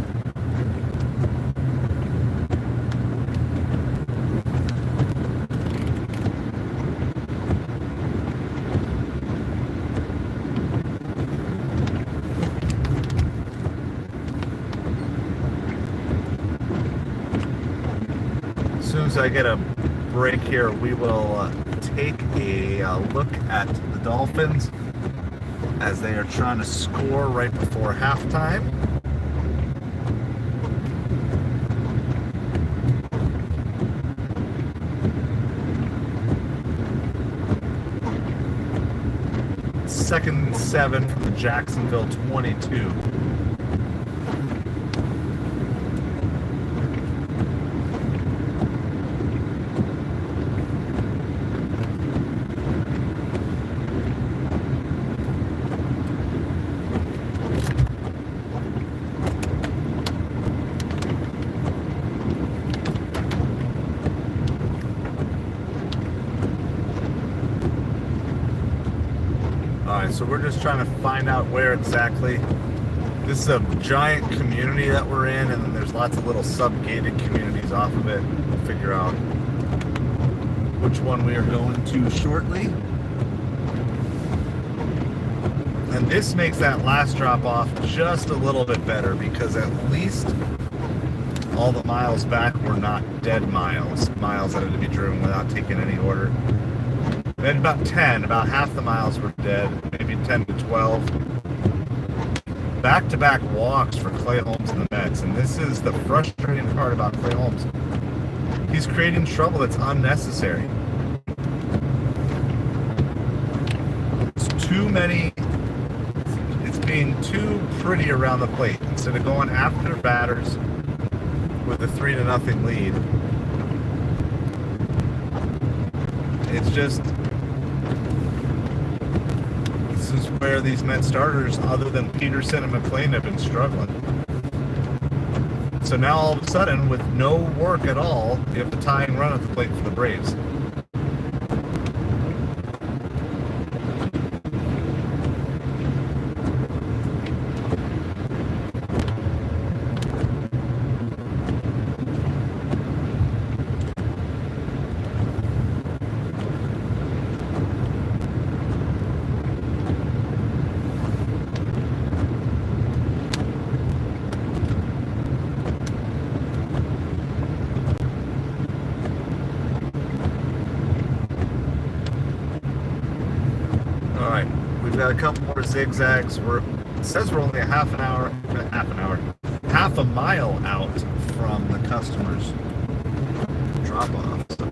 [SPEAKER 1] As soon as I get a break here, we will take a look at the Dolphins as they are trying to score right before halftime. Second and 7 from the Jacksonville 22. Alright, so we're just trying to find out where exactly. This is a giant community that we're in, and then there's lots of little sub-gated communities off of it. We'll figure out which one we are going to shortly. And this makes that last drop off just a little bit better, because at least all the miles back were not dead miles. Miles that had to be driven without taking any order. We had about 10, about half the miles were dead, maybe 10 to 12. Back-to-back walks for Clay Holmes and the Mets, and this is the frustrating part about Clay Holmes. He's creating trouble that's unnecessary. It's too many, it's being too pretty around the plate. Instead of going after batters with a 3-0 lead, it's just, this is where these Met starters, other than Peterson and McClain, have been struggling. So now all of a sudden, with no work at all, you have the tying run at the plate for the Braves. Alright, we've got a couple more zigzags. It says we're only half a mile out from the customer's drop-off. So.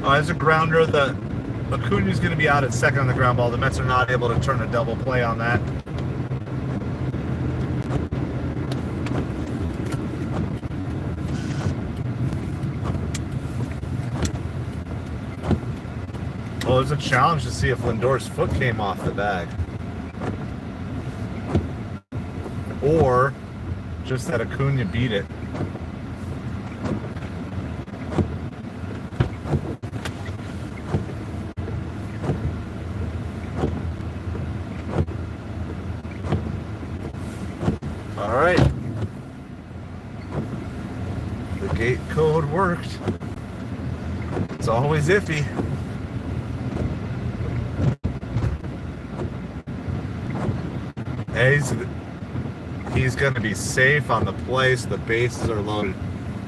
[SPEAKER 1] Oh, there's a grounder. Acuna's going to be out at second on the ground ball. The Mets are not able to turn a double play on that. Well, there's a challenge to see if Lindor's foot came off the bag. Or just that Acuna beat it. All right. The gate code worked. It's always iffy. He's going to be safe on the play, so the bases are loaded.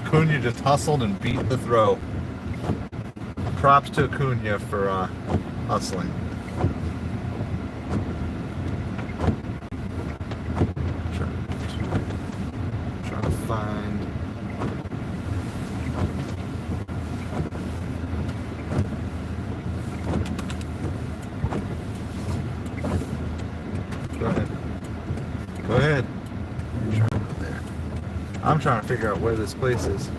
[SPEAKER 1] Acuna just hustled and beat the throw. Props to Acuna for hustling. Trying to find... Go ahead. Go ahead. There. I'm trying to figure out where this place is.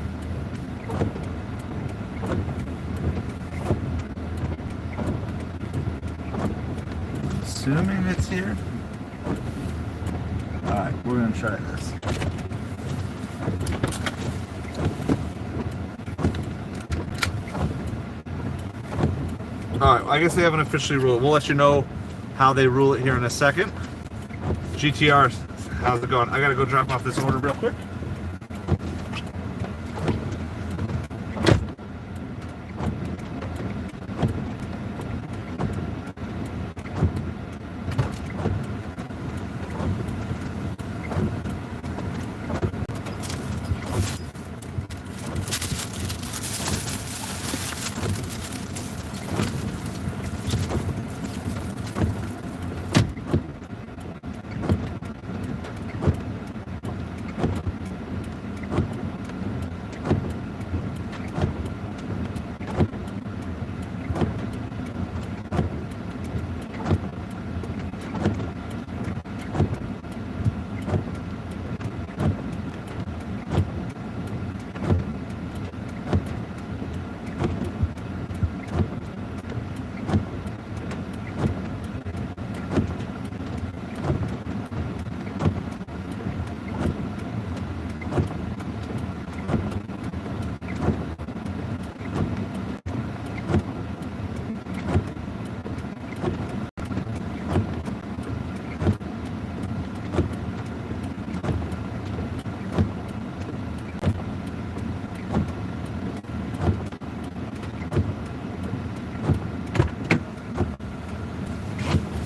[SPEAKER 1] Assuming it's here. We're gonna try this. Alright, I guess they haven't officially ruled it. We'll let you know how they rule it here in a second. GTR, how's it going? I gotta go drop off this order real quick.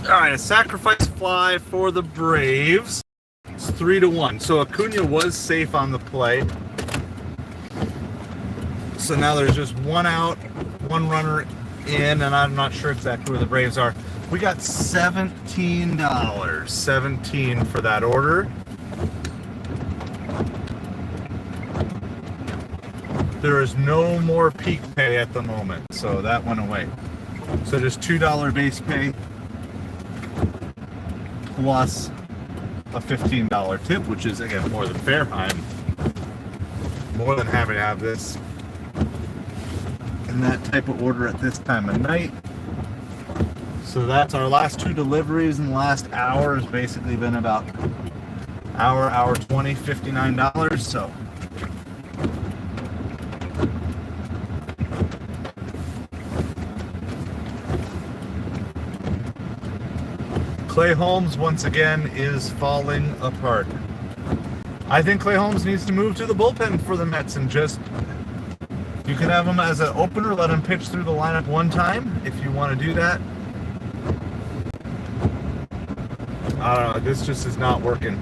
[SPEAKER 1] Alright, a sacrifice fly for the Braves. It's 3-1. So Acuna was safe on the play. So now there's just one out, one runner in, and I'm not sure exactly where the Braves are. We got $17. $17 for that order. There is no more peak pay at the moment, so that went away. So just $2 base pay plus a $15 tip, which is again more than fair. I'm more than happy to have this in that type of order at this time of night. So that's our last two deliveries in the last hour. Has basically been about hour 20, $59. So Clay Holmes once again is falling apart. I think Clay Holmes needs to move to the bullpen for the Mets and just, you can have him as an opener, let him pitch through the lineup one time if you want to do that. I don't know, this just is not working.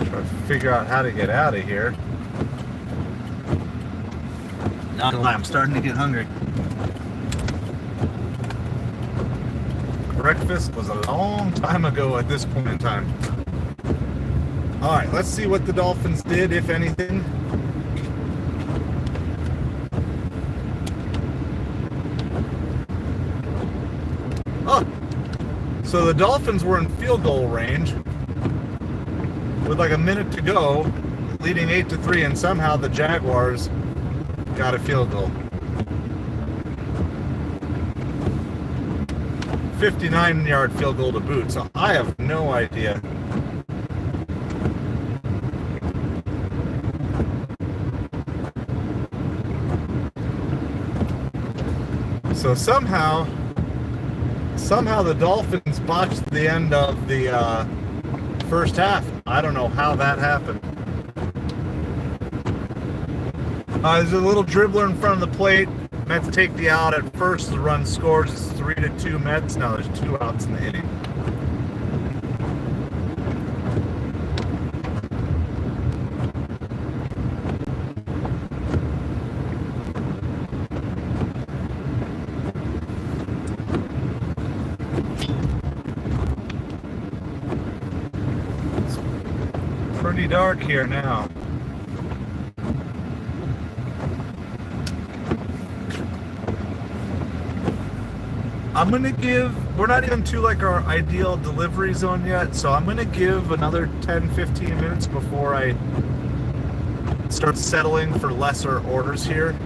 [SPEAKER 1] Try to figure out how to get out of here. Not gonna lie, I'm starting to get hungry. Breakfast was a long time ago at this point in time. Alright, let's see what the Dolphins did, if anything. Oh! So the Dolphins were in field goal range with like a minute to go, leading 8-3, and somehow the Jaguars got a field goal. 59-yard field goal to boot, so I have no idea. So somehow the Dolphins botched the end of the first half. I don't know how that happened. There's a little dribbler in front of the plate. Mets take the out at first. The run scores. It's 3-2 Mets. Now there's 2 outs in the inning. It's pretty dark here now. I'm going to give, we're not even to like our ideal delivery zone yet, so I'm going to give another 10-15 minutes before I start settling for lesser orders here.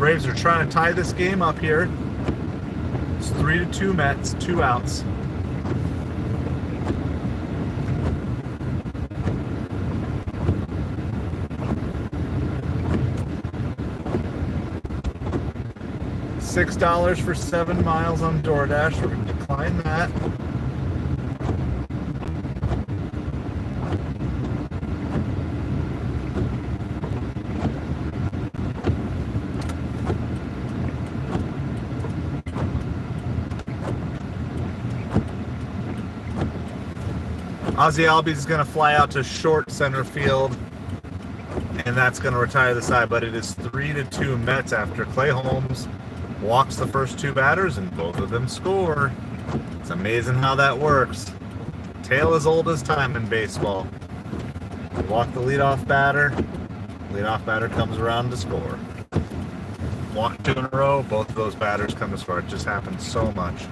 [SPEAKER 1] Braves are trying to tie this game up here. It's 3-2 Mets, 2 outs. $6 for 7 miles on DoorDash. We're going to decline that. Ozzie Albies is going to fly out to short center field, and that's going to retire the side. But it is 3-2 Mets after Clay Holmes walks the first 2 batters, and both of them score. It's amazing how that works. Tale as old as time in baseball. You walk the leadoff batter comes around to score. Walk 2 in a row, both of those batters come to score. It just happens so much.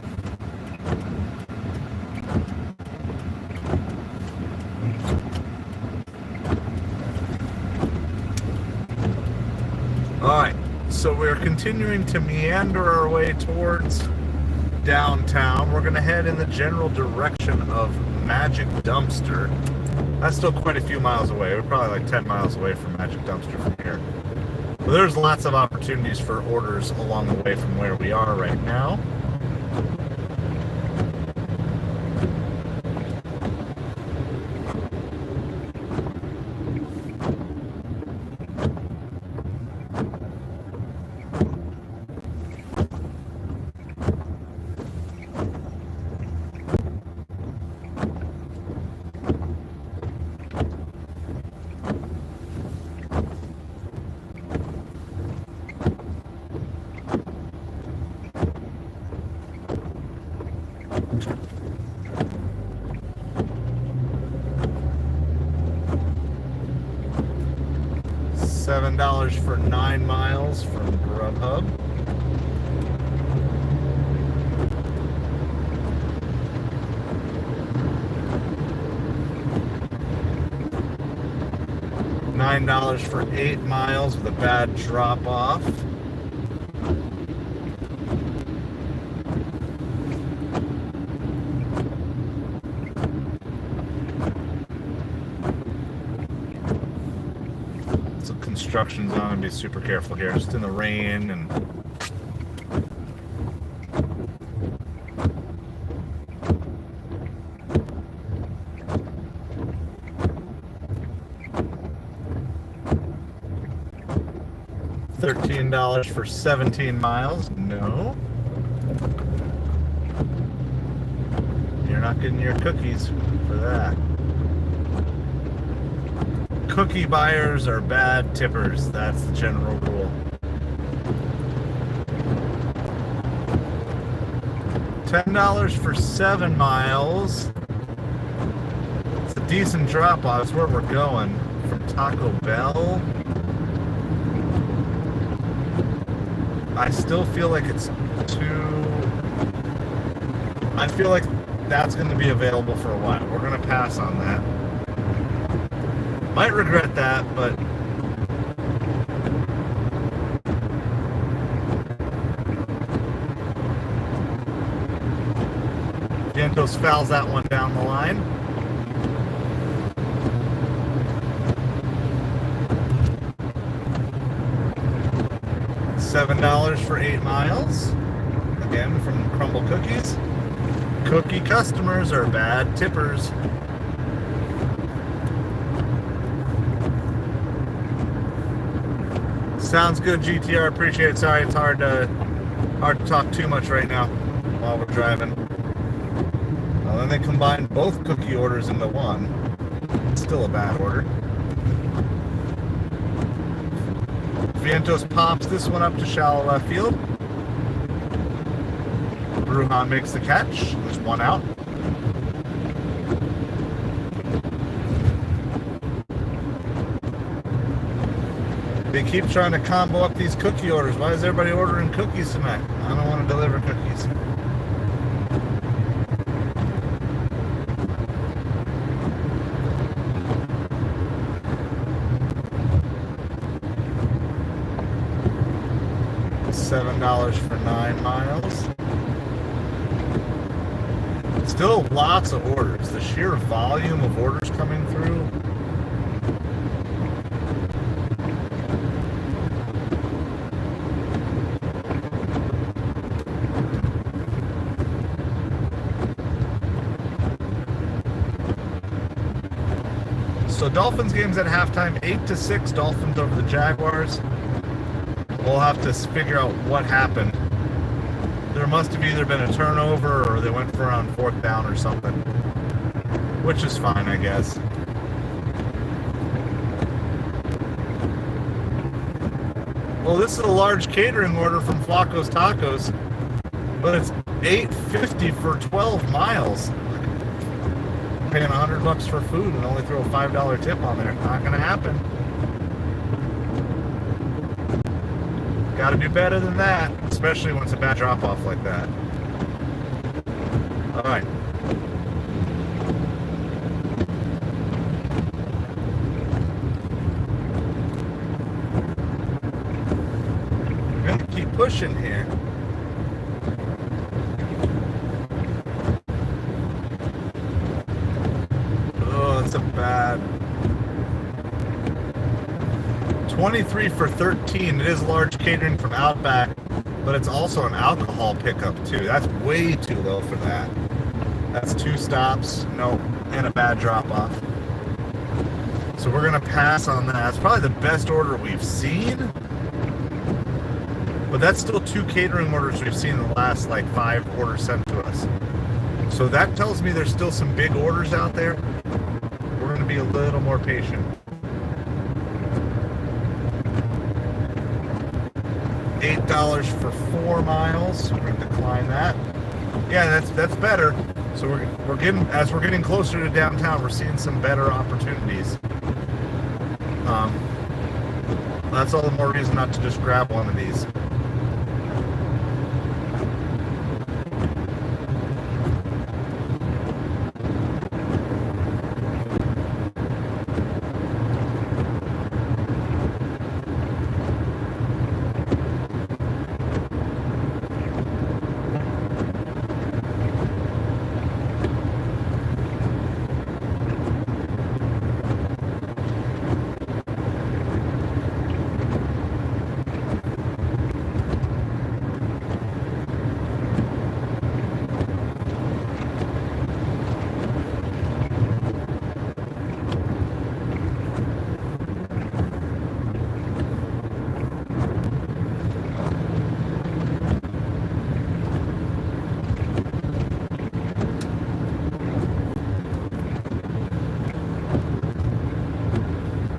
[SPEAKER 1] Alright, so we're continuing to meander our way towards downtown. We're going to head in the general direction of Magic Dumpster. That's still quite a few miles away. We're probably like 10 miles away from Magic Dumpster from here. But there's lots of opportunities for orders along the way from where we are right now. $7 for 9 miles from Grubhub. $9 for 8 miles with a bad drop off. Construction zone, be super careful here, just in the rain and $13 for 17 miles. No, you're not getting your cookies for that. Cookie buyers are bad tippers. That's the general rule. $10 for 7 miles. It's a decent drop off. It's where we're going from Taco Bell. I still feel like it's I feel like that's going to be available for a while. We're going to pass on that. Might regret that, but Vientos fouls that one down the line. $7 for 8 miles. Again, from Crumble Cookies. Cookie customers are bad tippers. Sounds good, GTR. Appreciate it. Sorry, it's hard to talk too much right now while we're driving. Well, then they combined both cookie orders into one. Still a bad order. Vientos pops this one up to shallow left field. Brujan makes the catch. There's one out. They keep trying to combo up these cookie orders. Why is everybody ordering cookies tonight? I don't want to deliver cookies. $7 for 9 miles. Still lots of orders. The sheer volume of orders coming through. So Dolphins game's at halftime, 8-6, Dolphins over the Jaguars. We'll have to figure out what happened. There must have either been a turnover or they went for on 4th down or something. Which is fine, I guess. Well, this is a large catering order from Flacco's Tacos, but it's $8.50 for 12 miles. Paying $100 for food and only throw a $5 tip on there. Not gonna happen. Gotta do better than that, especially when it's a bad drop-off like that. Alright. I'm gonna keep pushing here. That's a bad 23 for 13. It is large catering from Outback, but it's also an alcohol pickup too. That's way too low for that. That's 2 stops, no, and a bad drop off. So we're gonna pass on that. It's probably the best order we've seen, but that's still 2 catering orders we've seen in the last like 5 orders sent to us. So that tells me there's still some big orders out there. We're going to be a little more patient. $8 for 4 miles. We're going to decline that. Yeah, that's better. So we're getting closer to downtown, we're seeing some better opportunities. That's all the more reason not to just grab one of these.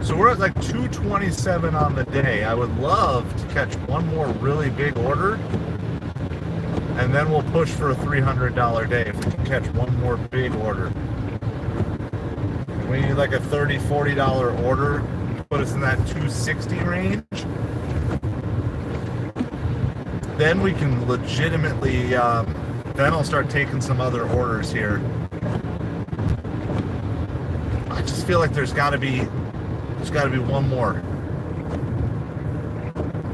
[SPEAKER 1] So we're at like 227 on the day. I would love to catch one more really big order, and then we'll push for a $300 day if we can catch one more big order. We need like a $30, $40 order to put us in that 260 range. Then we can legitimately, then I'll start taking some other orders here. I just feel like there's got to be one more.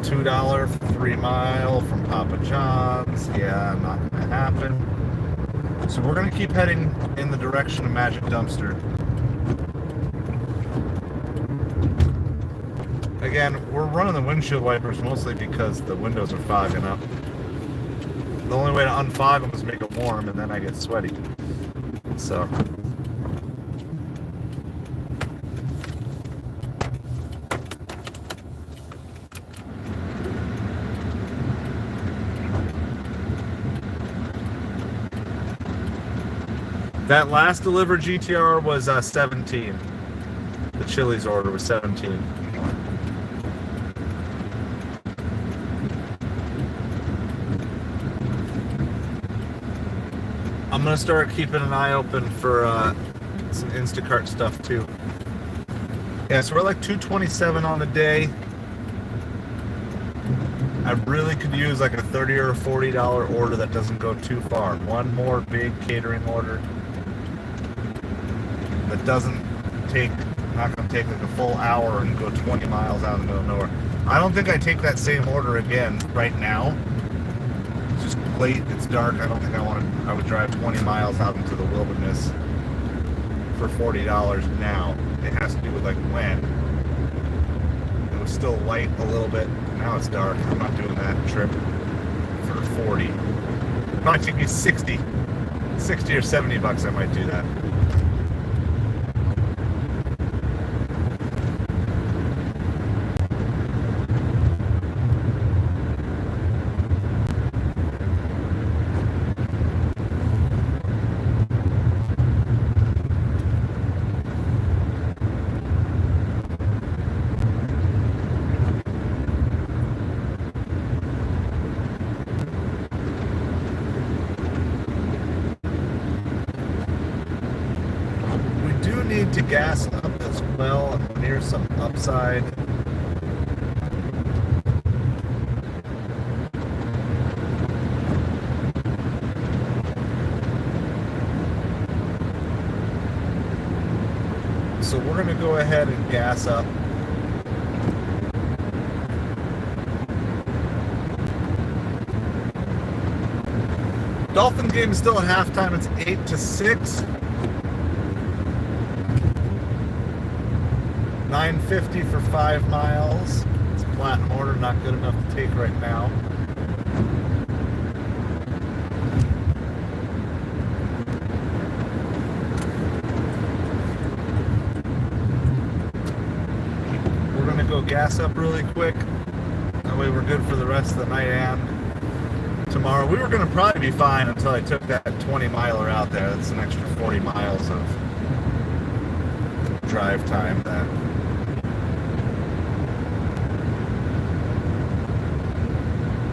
[SPEAKER 1] $2 for 3 mile from Papa John's. Yeah, not gonna happen. So we're gonna keep heading in the direction of Magic Dumpster. Again, we're running the windshield wipers mostly because the windows are fogging up. The only way to unfog them is make it warm, and then I get sweaty. So. That last delivered GTR was 17. The Chili's order was 17. I'm gonna start keeping an eye open for some Instacart stuff too. Yeah, so we're like 227 on the day. I really could use like a $30 or $40 order that doesn't go too far. One more big catering order that doesn't take, not going to take like a full hour and go 20 miles out in the middle of nowhere. I don't think I take that same order again right now. It's just late, it's dark. I don't think I would drive 20 miles out into the wilderness for $40 now. It has to do with like when. It was still light a little bit. Now it's dark. I'm not doing that trip for 40. It might take me 60 or 70 bucks. I might do that. Need to gas up as well. I'm near some upside. So we're going to go ahead and gas up. Dolphins game is still at halftime. It's 8-6. 950 for 5 miles. It's a platinum order, not good enough to take right now. We're gonna go gas up really quick. That way we're good for the rest of the night and tomorrow. We were gonna probably be fine until I took that 20 miler out there. That's an extra 40 miles of drive time that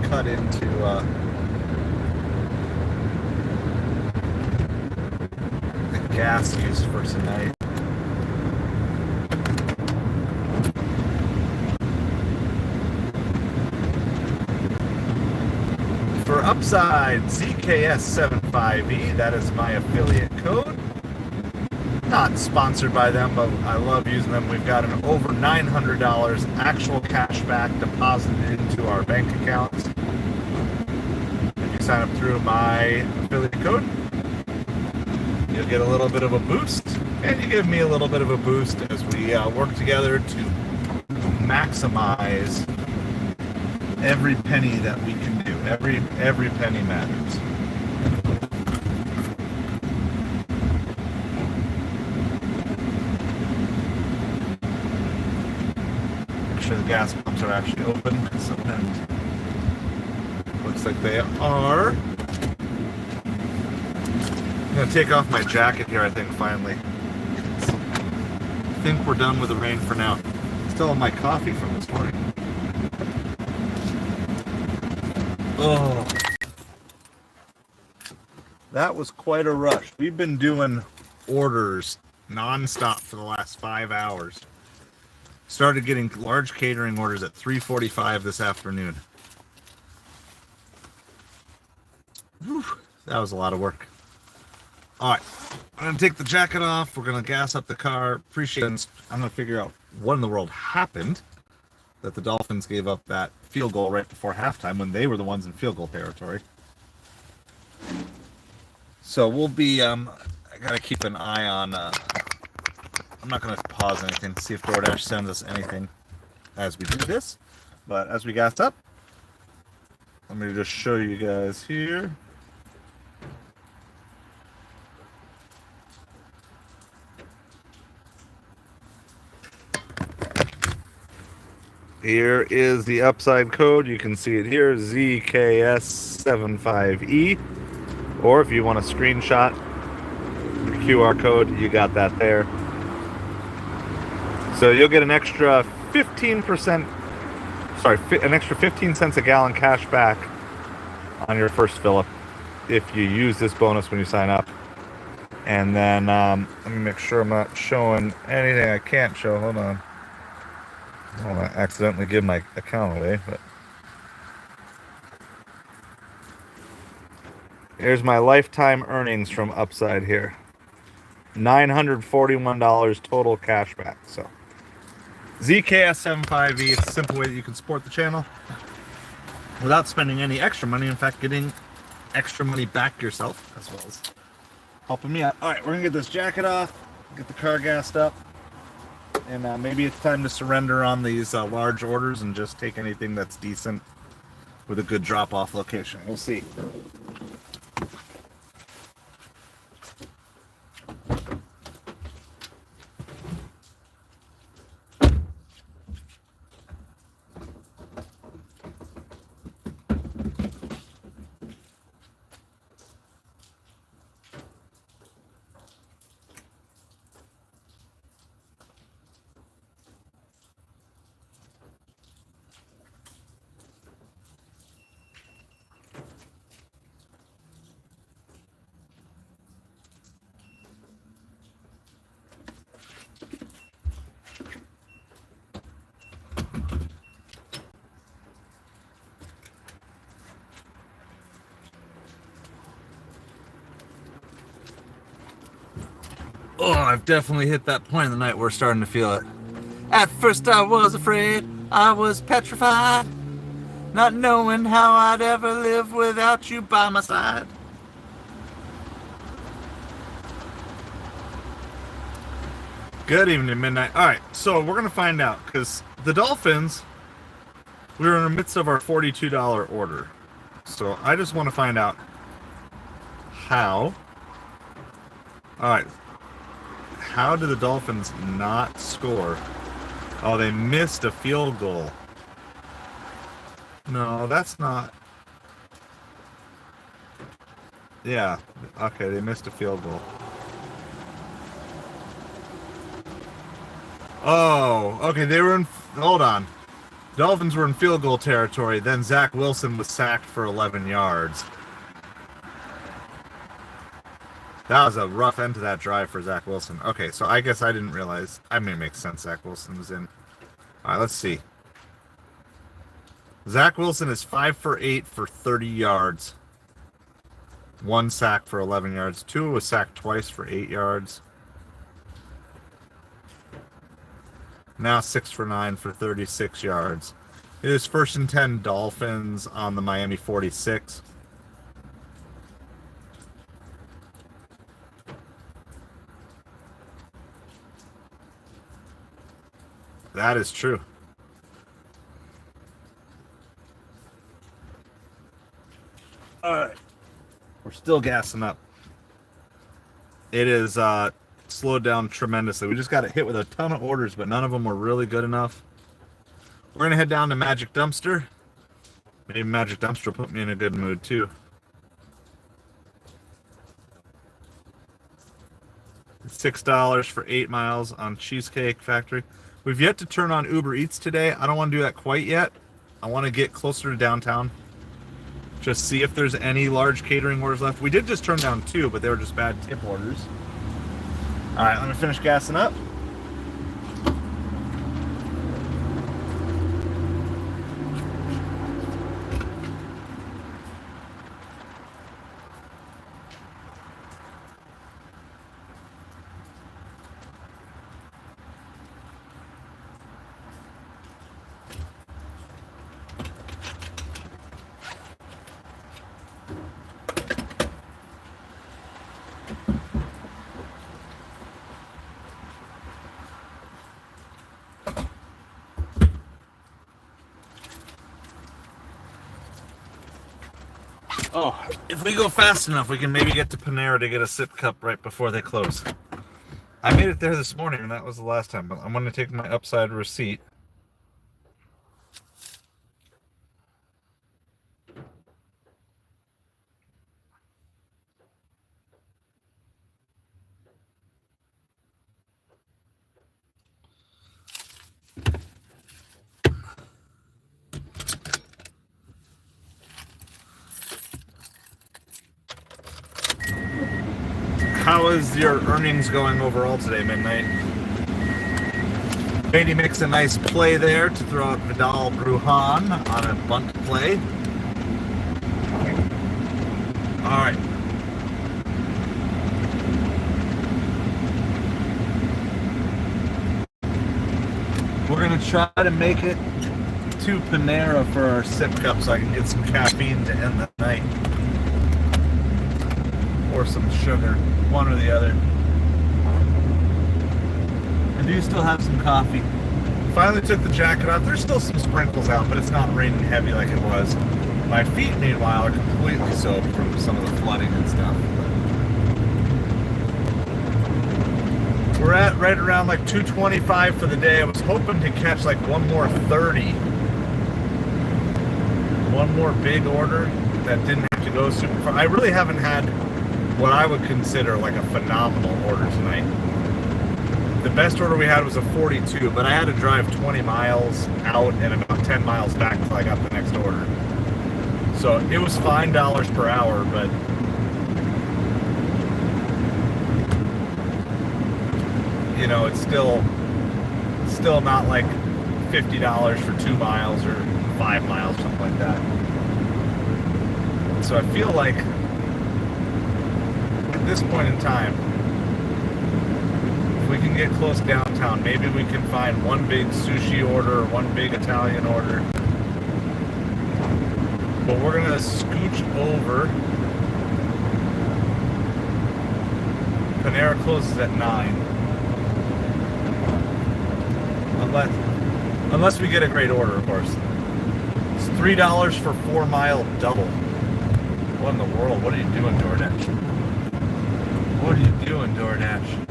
[SPEAKER 1] cut into the gas use for tonight. For Upside ZKS75E, that is my affiliate code. Not sponsored by them, but I love using them. We've got an over $900 actual cash back deposited into our bank accounts. If you sign up through my affiliate code, you'll get a little bit of a boost, and you give me a little bit of a boost as we work together to maximize every penny that we can do. Every penny matters. Sure the gas pumps are actually open because sometimes looks like they are. I'm gonna take off my jacket here, I think, finally. I think we're done with the rain for now. Still have my coffee from this morning. Oh, that was quite a rush. We've been doing orders non-stop for the last 5 hours. Started getting large catering orders at 3:45 this afternoon. Whew, that was a lot of work. All right, I'm going to take the jacket off. We're going to gas up the car. Appreciate it. I'm going to figure out what in the world happened that the Dolphins gave up that field goal right before halftime when they were the ones in field goal territory. So we'll be, I got to keep an eye on, I'm not going to pause anything to see if DoorDash sends us anything as we do this. But as we gas up, let me just show you guys here. Here is the upside code. You can see it here, ZKS75E. Or if you want to screenshot the QR code, you got that there. So you'll get an extra 15%, an extra 15 cents a gallon cash back on your first fill-up if you use this bonus when you sign up. And then, let me make sure I'm not showing anything I can't show. Hold on. I don't want to accidentally give my account away, but here's my lifetime earnings from Upside here. $941 total cash back. So ZKS75E. It's a simple way that you can support the channel without spending any extra money. In fact, getting extra money back to yourself as well as helping me out. All right, we're gonna get this jacket off, get the car gassed up, and maybe it's time to surrender on these large orders and just take anything that's decent with a good drop-off location. We'll see. Oh, I've definitely hit that point in the night where we're starting to feel it. At first I was afraid, I was petrified, not knowing how I'd ever live without you by my side. Good evening, Midnight. Alright, so we're going to find out, because the Dolphins, we were in the midst of our $42 order. So I just want to find out how. Alright. How did the Dolphins not score? Oh, they missed a field goal. No, that's not. Yeah, okay, they missed a field goal. Oh, okay, they were in. Hold on. Dolphins were in field goal territory, then Zach Wilson was sacked for 11 yards. That was a rough end to that drive for Zach Wilson. Okay, so I guess I didn't realize. I mean, it makes sense Zach Wilson was in. All right, let's see. Zach Wilson is 5 for 8 for 30 yards. 1 sack for 11 yards. Tua was sacked twice for 8 yards. Now 6 for 9 for 36 yards. It is 1st and 10 Dolphins on the Miami 46. That is true. Alright. We're still gassing up. It is slowed down tremendously. We just got hit with a ton of orders, but none of them were really good enough. We're going to head down to Magic Dumpster. Maybe Magic Dumpster will put me in a good mood, too. $6 for 8 miles on Cheesecake Factory. We've yet to turn on Uber Eats today. I don't want to do that quite yet. I want to get closer to downtown. Just see if there's any large catering orders left. We did just turn down 2, but they were just bad tip orders. All right, let me finish gassing up. Oh, if we go fast enough, we can maybe get to Panera to get a sip cup right before they close. I made it there this morning, and that was the last time, but I'm going to take my upside receipt. How is your earnings going overall today, Midnight? Beatty makes a nice play there to throw out Vidal Brujan on a bunt play. All right. We're gonna try to make it to Panera for our sip cup so I can get some caffeine to end the night. Or some sugar, one or the other. I do still have some coffee. Finally took the jacket off. There's still some sprinkles out, but it's not raining heavy like it was. My feet, meanwhile, are completely soaked from some of the flooding and stuff. We're at right around like 225 for the day. I was hoping to catch like one more 30. One more big order that didn't have to go super far. I really haven't had what I would consider like a phenomenal order tonight. The best order we had was a 42, but I had to drive 20 miles out and about 10 miles back until I got the next order. So it was fine dollars per hour, but you know, it's still not like $50 for 2 miles or 5 miles, something like that. So I feel like at this point in time, if we can get close downtown, maybe we can find one big sushi order or one big Italian order. But we're gonna scooch over. Panera closes at 9. Unless we get a great order, of course. It's $3 for 4 mile double. What in the world? What are you doing, DoorDash? What are you doing, DoorDash?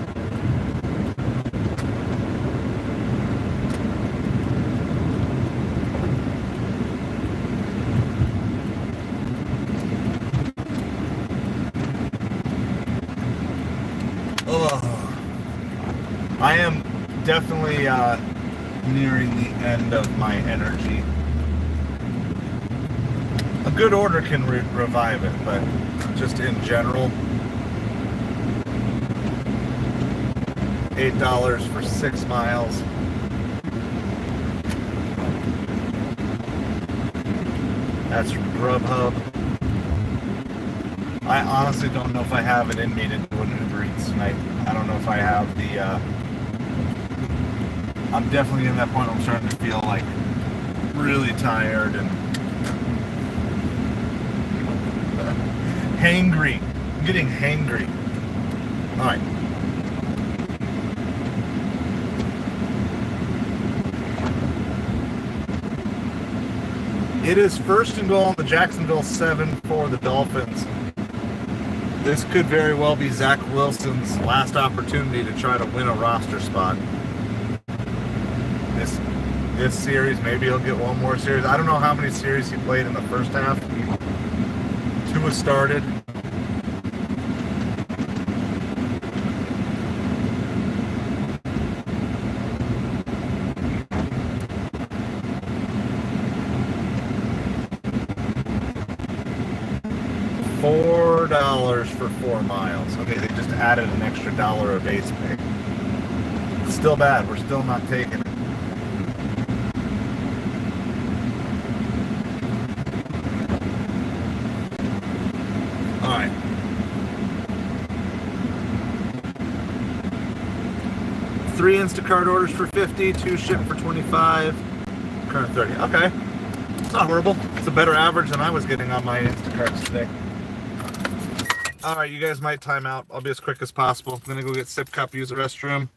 [SPEAKER 1] Oh, I am definitely nearing the end of my energy. A good order can revive it, but just in general, $8 for 6 miles. That's from Grubhub. I honestly don't know if I have it in me to do an Uber Eats tonight. I don't know if I have the I'm definitely in that point where I'm starting to feel like really tired and hangry. I'm getting hangry. All right. It is first and goal on the Jacksonville 7 for the Dolphins. This could very well be Zach Wilson's last opportunity to try to win a roster spot. This series, maybe he'll get one more series. I don't know how many series he played in the first half. Tua started. $4 for 4 miles. Okay, they just added an extra $1 a base pay. It's still bad. We're still not taking it. All right. Three Instacart orders for 50, 2 shipped for 25, current 30. Okay, it's not horrible. It's a better average than I was getting on my Instacarts today. All right, you guys might time out. I'll be as quick as possible. I'm gonna go get sip cup, use the restroom,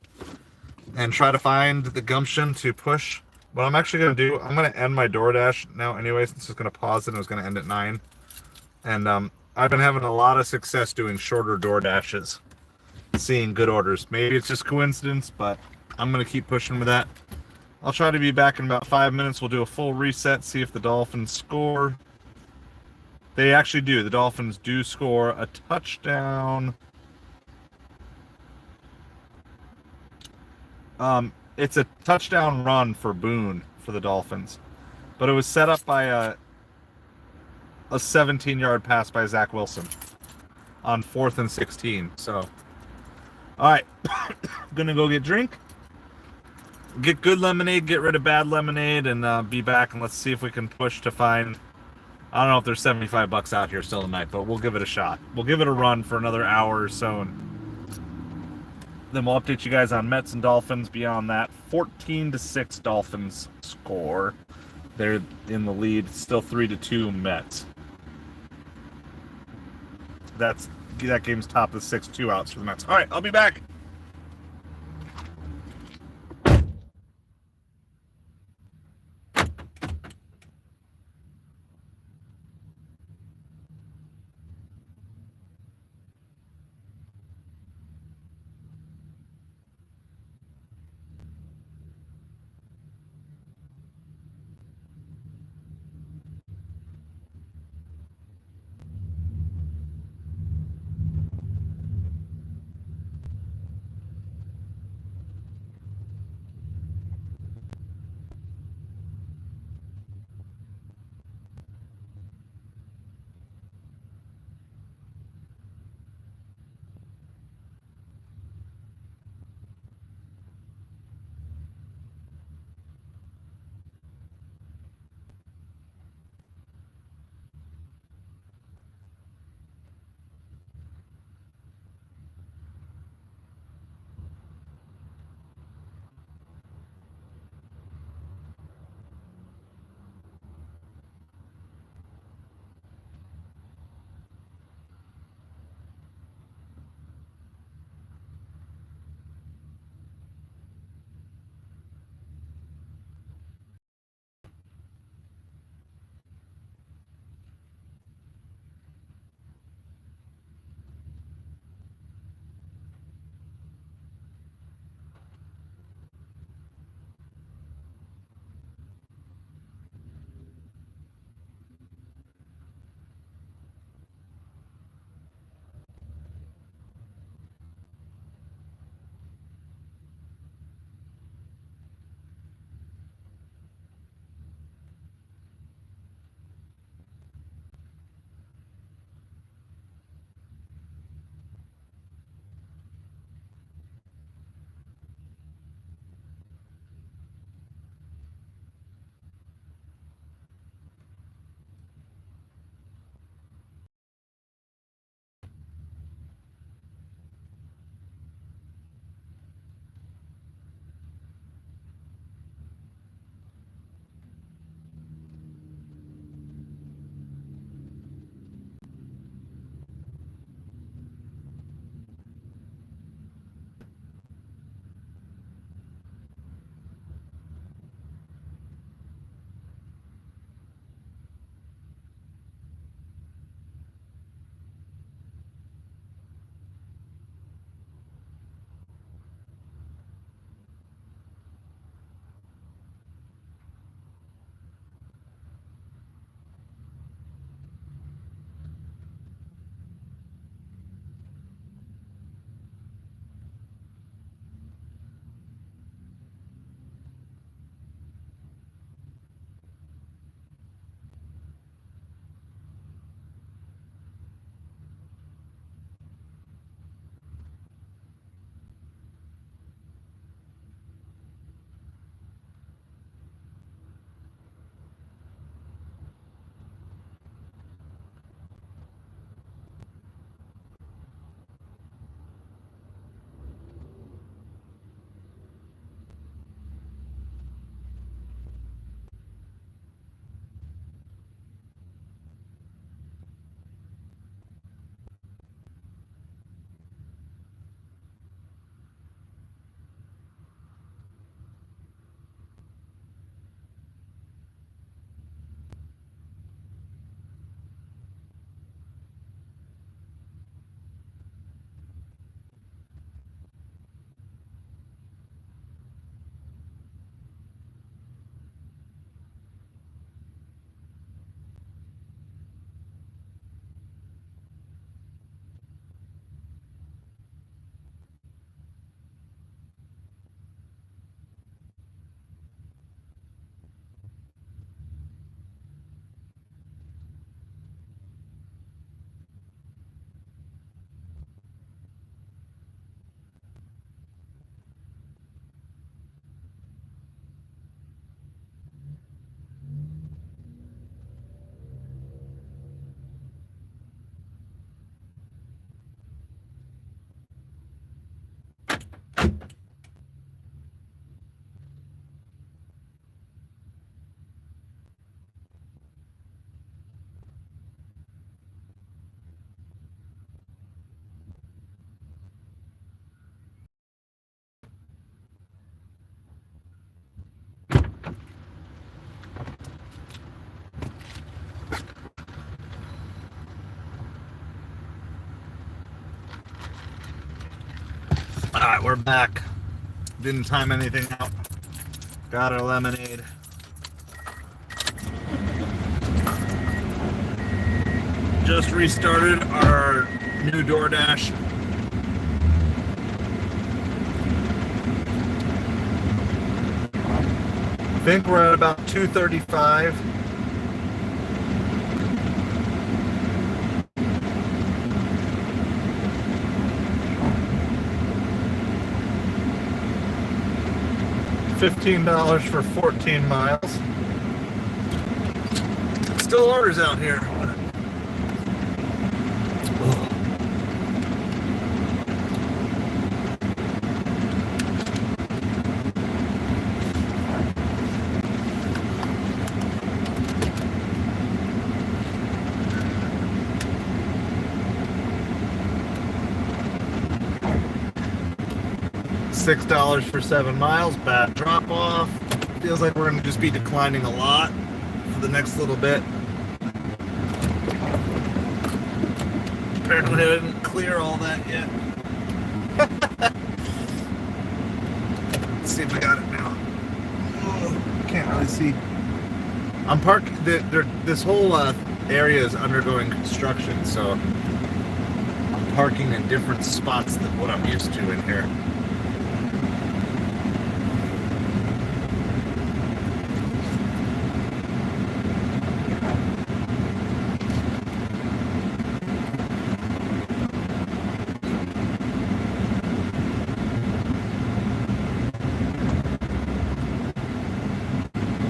[SPEAKER 1] and try to find the gumption to push. What I'm actually gonna do, I'm gonna end my DoorDash now anyway, since it's gonna pause it and it was gonna end at 9. And I've been having a lot of success doing shorter DoorDashes, seeing good orders. Maybe it's just coincidence, but I'm gonna keep pushing with that. I'll try to be back in about 5 minutes. We'll do a full reset, see if the Dolphins score. They actually do. The Dolphins do score a touchdown. It's a touchdown run for Boone for the Dolphins, but it was set up by a 17-yard pass by Zach Wilson on 4th and 16. So, all right, gonna go get drink, get good lemonade, get rid of bad lemonade, and be back. And let's see if we can push to find. I don't know if there's $75 out here still tonight, but we'll give it a shot. We'll give it a run for another hour or so. And Then we'll update you guys on Mets and Dolphins beyond that. 14-6 Dolphins score. They're in the lead. Still 3-2 Mets. That game's top of the 6-2 outs for the Mets. All right, I'll be back. Alright, we're back. Didn't time anything out. Got our lemonade. Just restarted our new DoorDash. I think we're at about 235. $15 for 14 miles. Still orders out here. $6 for 7 miles, bad drop off. Feels like we're going to just be declining a lot for the next little bit. Apparently I didn't clear all that yet. Let's see if we got it now. Oh, can't really see. I'm parked. This whole area is undergoing construction, so I'm parking in different spots than what I'm used to in here.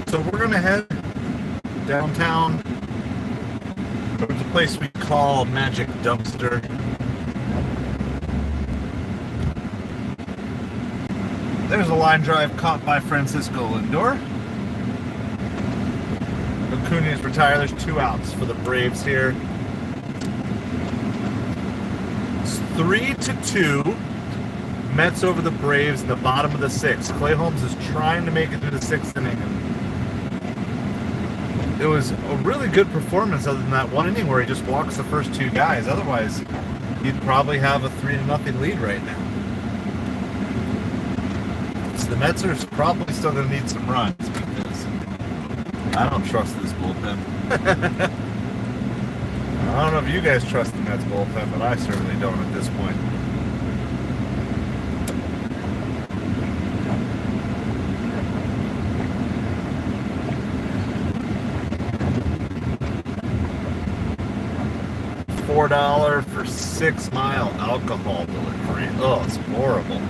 [SPEAKER 1] So we're going to head downtown towards a place we call Magic Dumpster. There's a line drive caught by Francisco Lindor. Acuna's retired. There's 2 outs for the Braves here. It's 3-2. Mets over the Braves in the bottom of the 6th. Clay Holmes is trying to make it through the 6th inning. It was a really good performance other than that one inning where he just walks the first 2 guys. Otherwise, he'd probably have a 3-0 lead right now. So the Mets are probably still going to need some runs because I don't trust this bullpen. I don't know if you guys trust the Mets bullpen, but I certainly don't at this point. $4 for 6-mile alcohol delivery. Oh, it's horrible.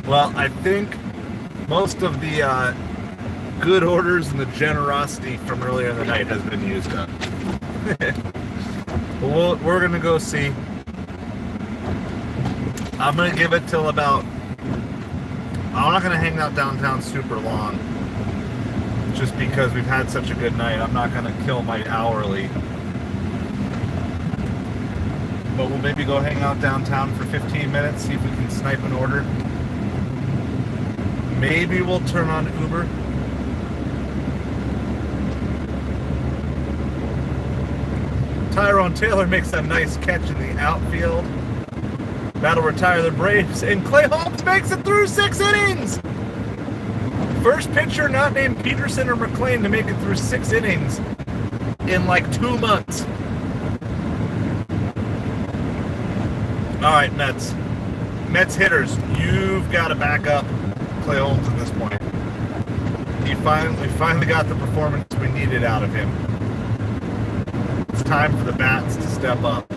[SPEAKER 1] Well, I think most of the good orders and the generosity from earlier in the night has been used up. We're going to go see. I'm going to give it till about... I'm not going to hang out downtown super long. Just because we've had such a good night. I'm not going to kill my hourly. But we'll maybe go hang out downtown for 15 minutes, see if we can snipe an order. Maybe we'll turn on Uber. Tyrone Taylor makes a nice catch in the outfield. That'll retire the Braves. And Clay Holmes makes it through 6 innings! First pitcher not named Peterson or McClain to make it through 6 innings in like 2 months. All right, Mets. Mets hitters, you've got to back up Clay Holmes at this point. We finally got the performance we needed out of him. It's time for the bats to step up.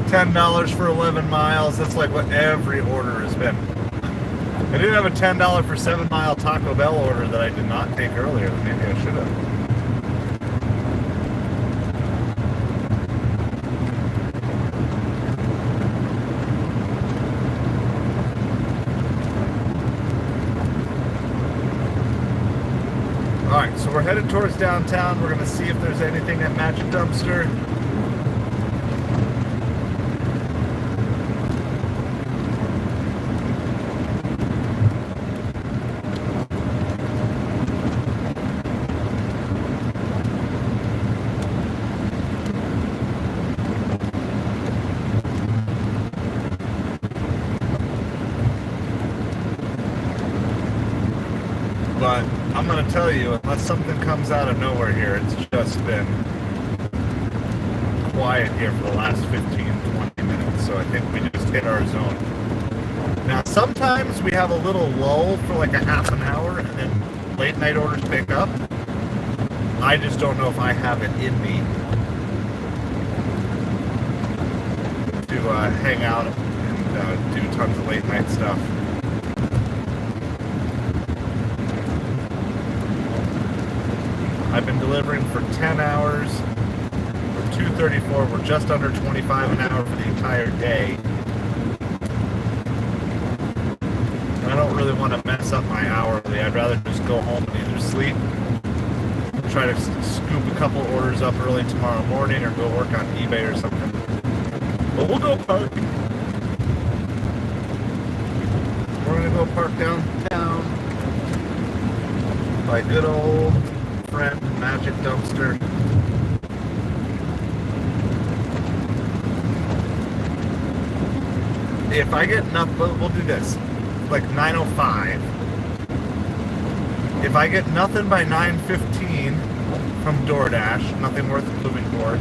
[SPEAKER 1] $10 for 11 miles. That's like what every order has been. I did have a $10 for 7-mile Taco Bell order that I did not take earlier. Maybe I should have. Alright, so we're headed towards downtown. We're going to see if there's anything at Magic Dumpster. But I'm going to tell you, unless something comes out of nowhere here, it's just been quiet here for the last 15-20 minutes. So I think we just hit our zone. Now, sometimes we have a little lull for like a half an hour, and then late night orders pick up. I just don't know if I have it in me to hang out and do tons of late night stuff. I've been delivering for 10 hours. We're 234. We're just under 25 an hour for the entire day. I don't really want to mess up my hourly. I'd rather just go home and either sleep, try to scoop a couple orders up early tomorrow morning, or go work on eBay or something. But we'll go park. We're going to go park downtown by good old friend Magic Dumpster. If I get enough, we'll do this. Like 9:05. If I get nothing by 9:15 from DoorDash, nothing worth moving for,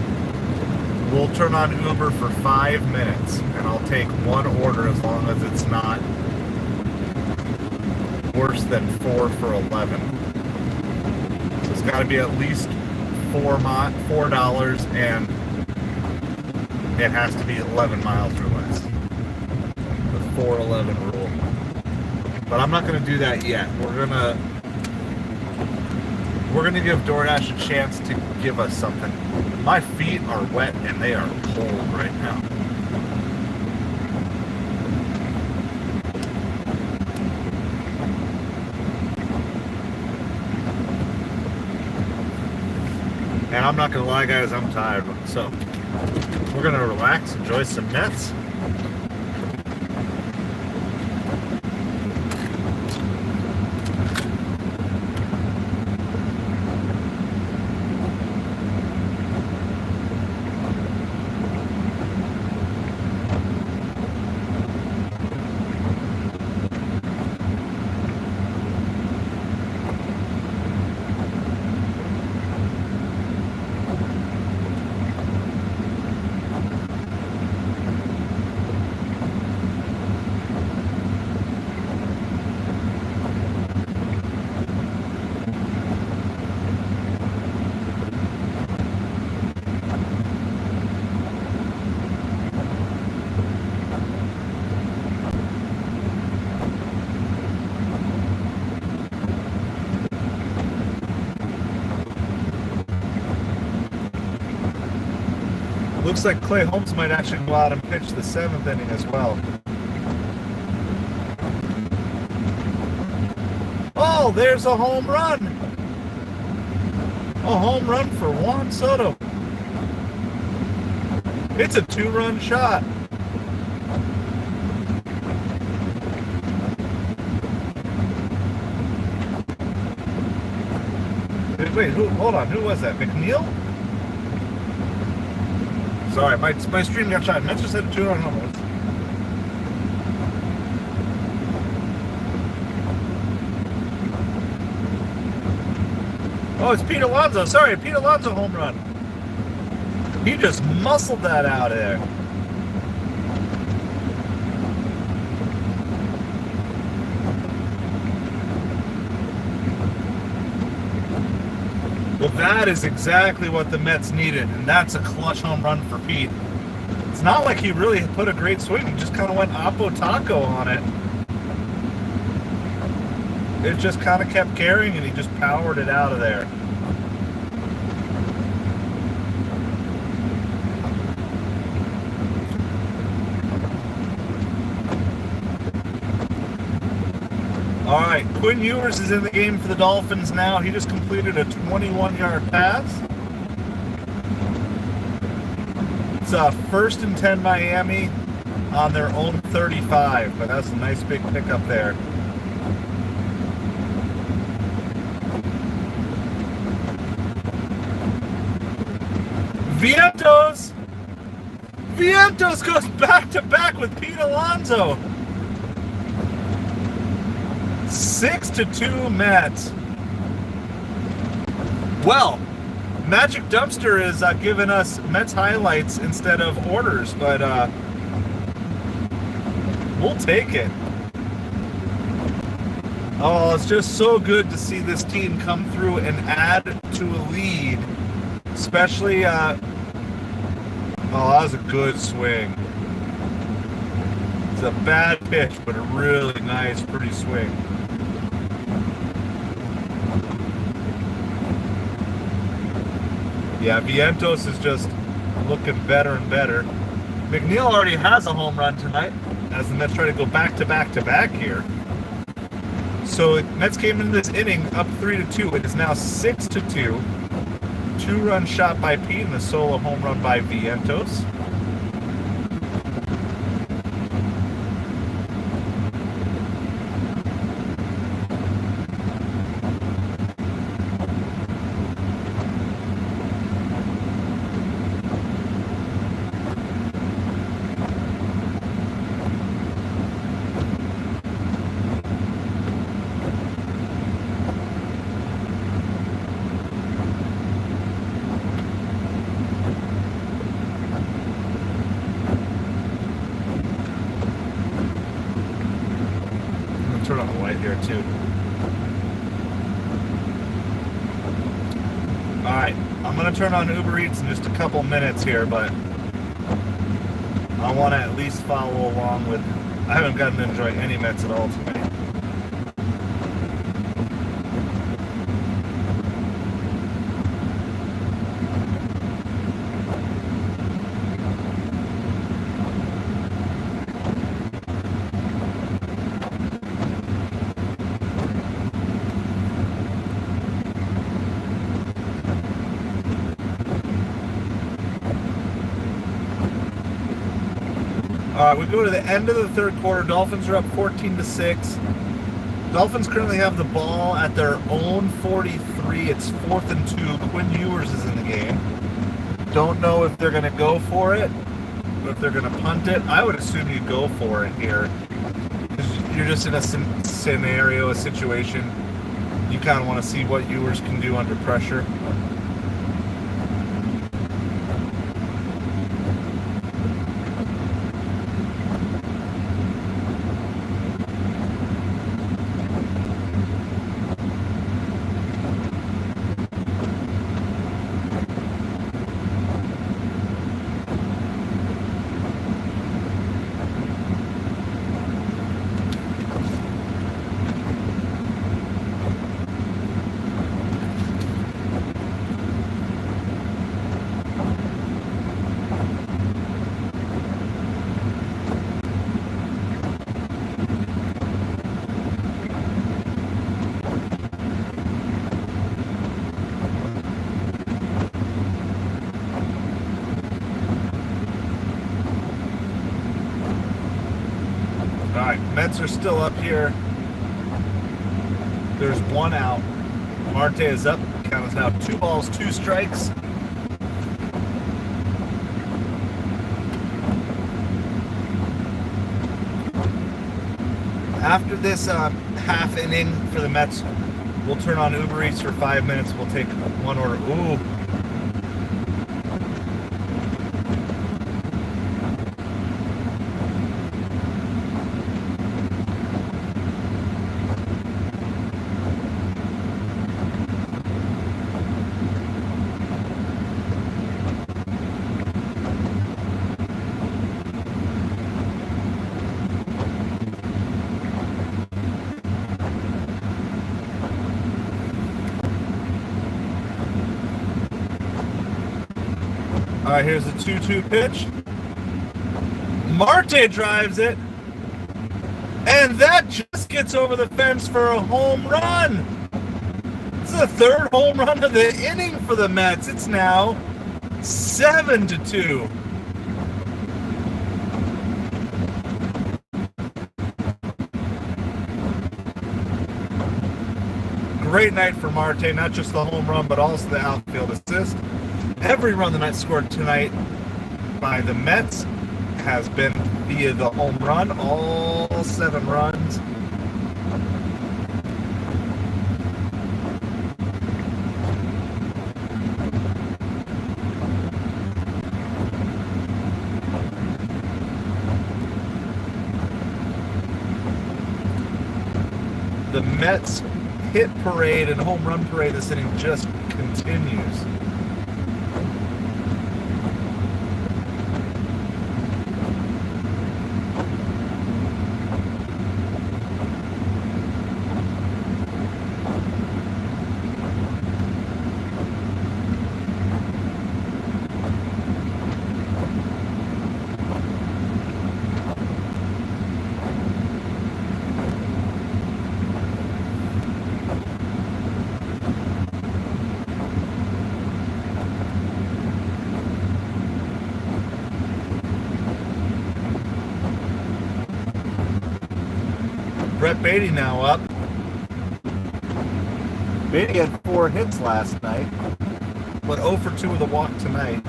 [SPEAKER 1] we'll turn on Uber for 5 minutes, and I'll take one order as long as it's not worse than 4 for $11. So it's got to be at least $4, and it has to be 11 miles or less. The 411 rule. But I'm not going to do that yet. We're gonna give DoorDash a chance to give us something. My feet are wet and they are cold right now. And I'm not gonna lie, guys, I'm tired. So we're gonna relax, enjoy some Nets. Looks like Clay Holmes might actually go out and pitch the 7th inning as well. Oh, there's a home run! A home run for Juan Soto. It's a 2-run shot. Wait, hold on, who was that? McNeil? Sorry, my stream got shot. Mets just had a 2-run home run. Oh, it's Pete Alonso. Sorry, Pete Alonso home run. He just muscled that out of there. Well, that is exactly what the Mets needed, and that's a clutch home run for Pete. It's not like he really put a great swing. He just kind of went Oppo Taco on it. It just kind of kept carrying, and he just powered it out of there. All right, Quinn Ewers is in the game for the Dolphins now. He just completed a 21-yard pass. It's 1st and 10 Miami on their own 35, but that's a nice big pickup there. Vientos goes back-to-back with Pete Alonso. 6-2 Mets. Well, Magic Dumpster is giving us Mets highlights instead of orders, but we'll take it. Oh, it's just so good to see this team come through and add to a lead. Especially, oh, that was a good swing. It's a bad pitch, but a really nice, pretty swing. Yeah, Vientos is just looking better and better. McNeil already has a home run tonight as the Mets try to go back to back to back here. So Mets came into this inning up 3-2. It is now 6-2. 2-run shot by Pete and a solo home run by Vientos. Turn on the light here too. Alright, I'm going to turn on Uber Eats in just a couple minutes here, but I want to at least follow along with... I haven't gotten to enjoy any Mets at all tonight. We go to the end of the third quarter. Dolphins are up 14-6. Dolphins currently have the ball at their own 43. It's 4th and 2. Quinn Ewers is in the game. Don't know if they're going to go for it or if they're going to punt it. I would assume you go for it here. You're just in a scenario, a situation. You kind of want to see what Ewers can do under pressure. Mets are still up here. There's one out. Marte is up. Count is now 2 balls, 2 strikes. After this half inning for the Mets, we'll turn on Uber Eats for 5 minutes. We'll take one order. Ooh. All right, here's the 2-2 pitch. Marte drives it. And that just gets over the fence for a home run. This is the 3rd home run of the inning for the Mets. It's now 7-2. Great night for Marte, not just the home run, but also the outfield assist. Every run the Mets scored tonight by the Mets has been via the home run, all 7 runs. the Mets hit parade and home run parade this inning just continues. Brett Beatty now up. Beatty had 4 hits last night, but 0 for 2 with a walk tonight.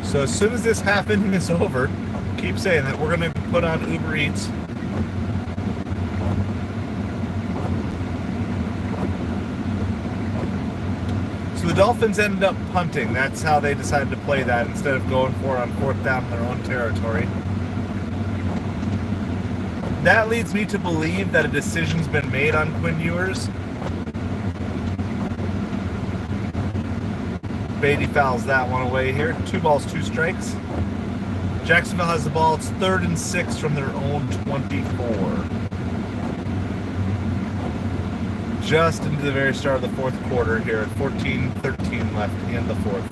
[SPEAKER 1] So as soon as this half inning is over, keep saying that we're going to put on Uber Eats. So the Dolphins ended up punting. That's how they decided to play that instead of going for it on 4th down in their own territory. That leads me to believe that a decision's been made on Quinn Ewers. Beatty fouls that one away here. 2 balls, 2 strikes. Jacksonville has the ball. It's 3rd and 6 from their own 24. Just into the very start of the 4th quarter here at 14-13 left in the 4th.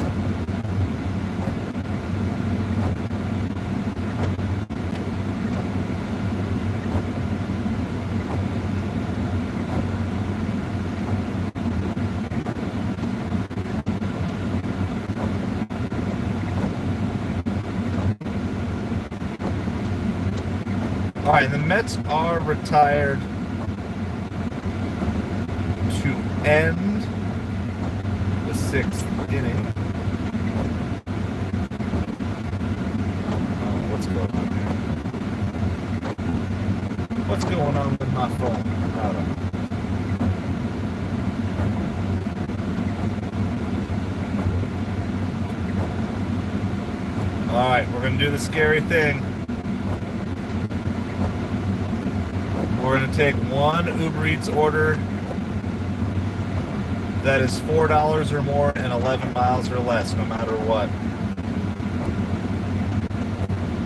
[SPEAKER 1] All right, the Mets are retired to end the 6th inning. What's going on here? What's going on with my phone? I don't know. All right, we're going to do the scary thing. We're going to take one Uber Eats order that is $4 or more and 11 miles or less, no matter what.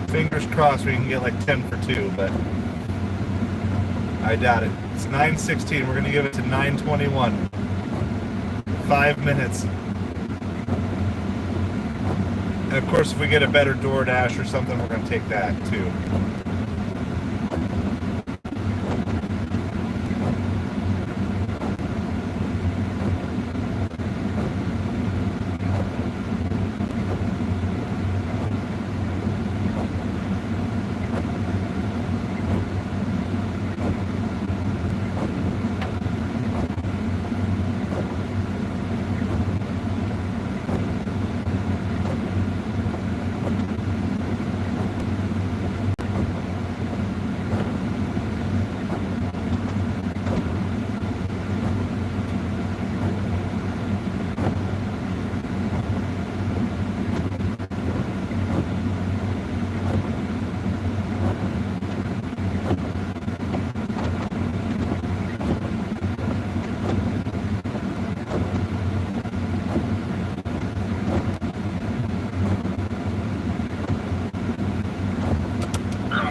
[SPEAKER 1] Fingers crossed we can get like 10 for 2, but I doubt it. It's 9:16. We're going to give it to 9:21. 5 minutes. And of course, if we get a better DoorDash or something, we're going to take that too.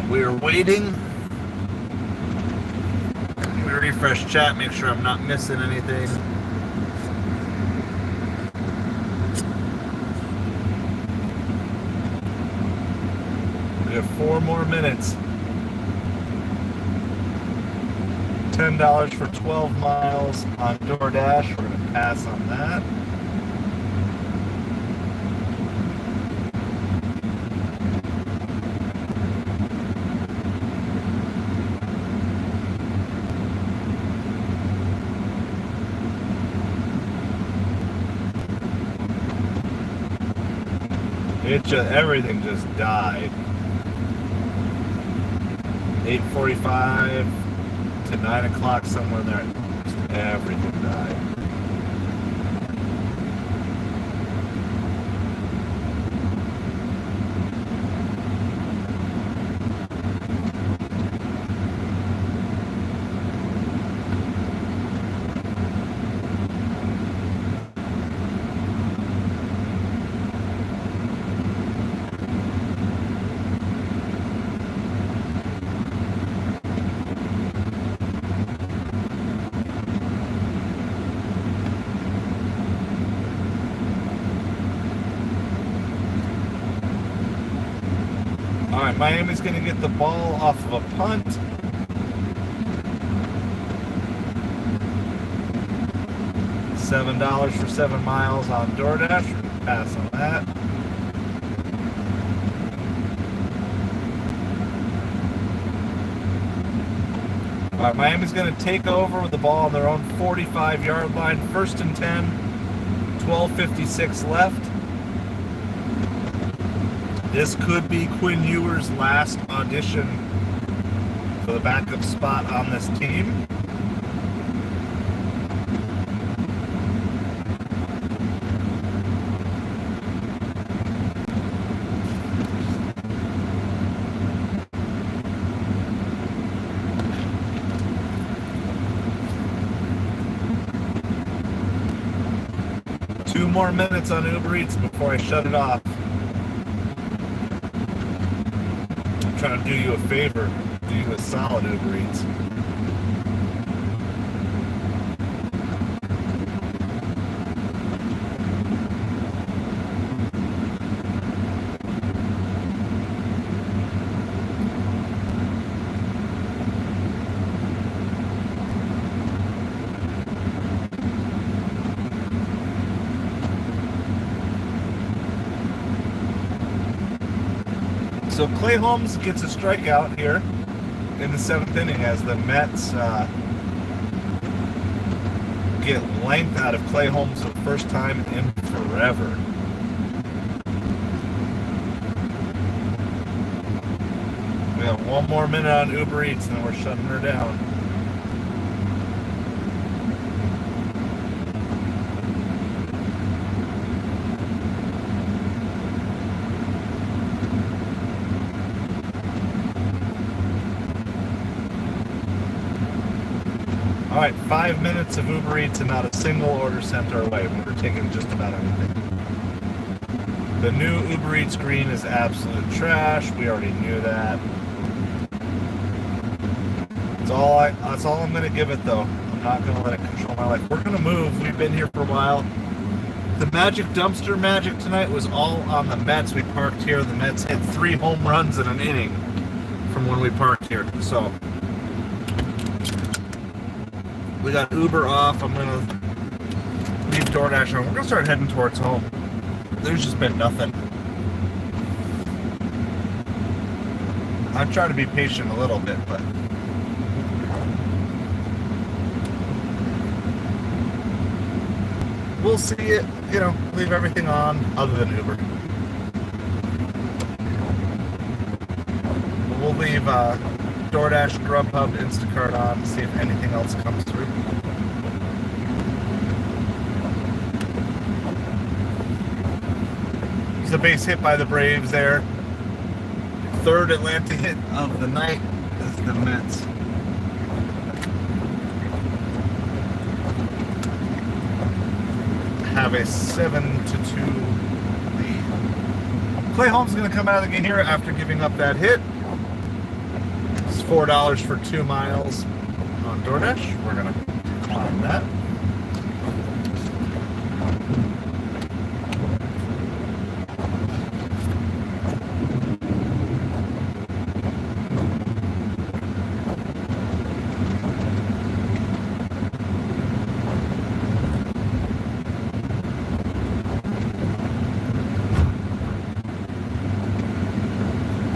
[SPEAKER 1] We're waiting. Let me refresh chat, make sure I'm not missing anything. We have 4 more minutes. $10 for 12 miles on DoorDash. We're going to pass on that. Everything just died. 8:45 to 9 o'clock, somewhere there. Just everything died. right, Miami's going to get the ball off of a punt. $7 for 7 miles on DoorDash. We're going to pass on that. All right, Miami's going to take over with the ball on their own 45-yard line. 1st and 10, 12:56 left. This could be Quinn Ewer's last audition for the backup spot on this team. Two more minutes on Uber Eats before I shut it off. I'm trying to do you a favor, do you a solid, Uber Eats. So Clay Holmes gets a strikeout here in the 7th inning as the Mets get length out of Clay Holmes for the first time in forever. We have one more minute on Uber Eats and then we're shutting her down. All right, 5 minutes of Uber Eats and not a single order sent our way. We're taking just about anything. The new Uber Eats green is absolute trash. We already knew that. That's all I'm going to give it, though. I'm not going to let it control my life. We're going to move. We've been here for a while. The magic dumpster magic tonight was all on the Mets. We parked here. The Mets hit 3 home runs in an inning from when we parked here. So we got Uber off. I'm going to leave DoorDash on. We're going to start heading towards home. There's just been nothing. I'm trying to be patient a little bit, but we'll see it, leave everything on other than Uber. We'll leave DoorDash, Grubhub, Instacart on to see if anything else comes through. There's a base hit by the Braves there. 3rd Atlanta hit of the night is the Mets. Have a 7-2 lead. Clay Holmes is going to come out of the game here after giving up that hit. It's $4 for 2 miles on DoorDash. We're going to climb that.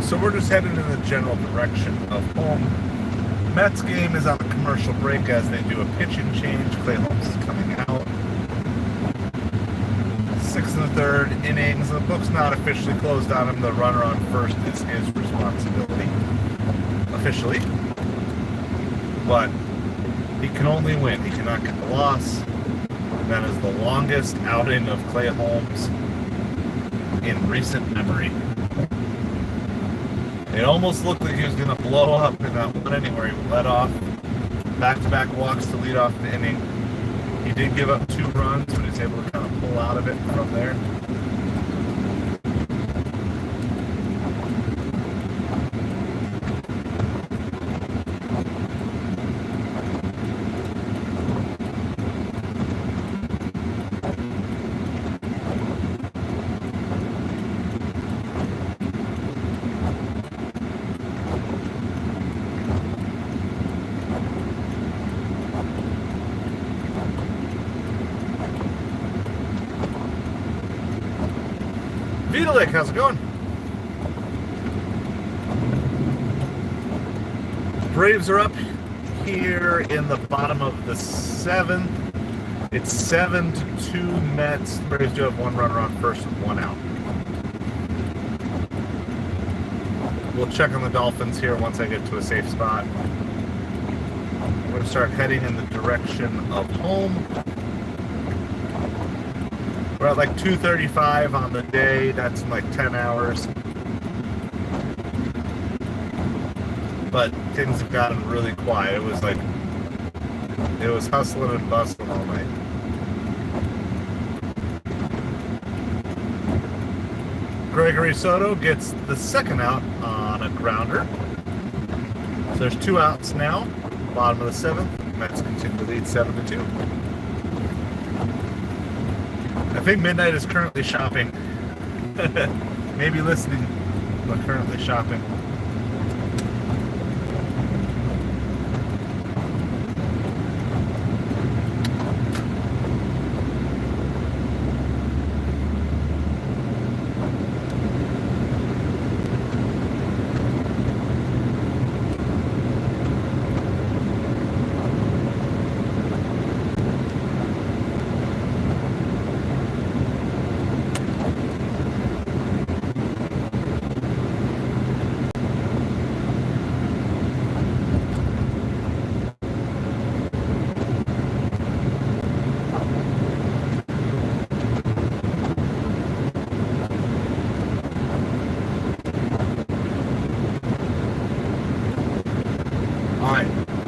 [SPEAKER 1] So we're just heading in the general direction of home. Mets game is on a commercial break as they do a pitching change. Clay Holmes is coming out. 6 1/3 innings. The book's not officially closed on him. The runner on first is his responsibility. Officially. But he can only win. He cannot get the loss. That is the longest outing of Clay Holmes in recent memory. It almost looked like he was going to blow up in that one inning where he led off back-to-back walks to lead off the inning. He did give up 2 runs, but he was able to kind of pull out of it from there. Steel Lake, how's it going? Braves are up here in the bottom of the 7th. It's 7-2 Mets. Braves do have one runner on first with one out. We'll check on the Dolphins here once I get to a safe spot. We're going to start heading in the direction of home. We're at like 2:35 on the day. That's in like 10 hours. But things have gotten really quiet. It was hustling and bustling all night. Gregory Soto gets the second out on a grounder. So there's 2 outs now. Bottom of the 7th. Mets continue to lead 7-2. I think Midnight is currently shopping. Maybe listening, but currently shopping.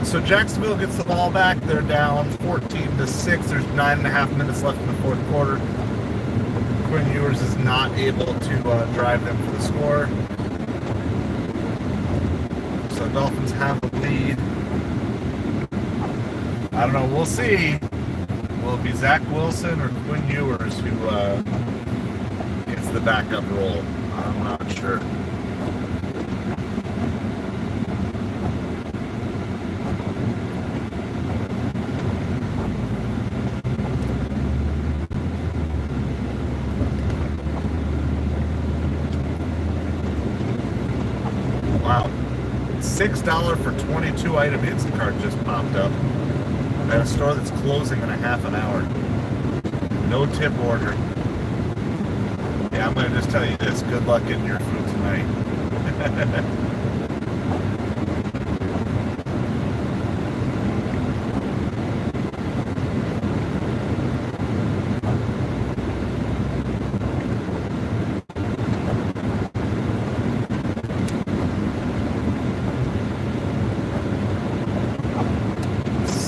[SPEAKER 1] So Jacksonville gets the ball back. They're down 14-6. There's 9.5 minutes left in the fourth quarter. Quinn Ewers is not able to drive them for the score. So Dolphins have the lead. I don't know. We'll see. Will it be Zach Wilson or Quinn Ewers who gets the backup role? I'm not sure. Wow. $6 for 22 item Instacart just popped up at a store that's closing in a half an hour. No tip order. Yeah, I'm going to just tell you this. Good luck getting your food tonight.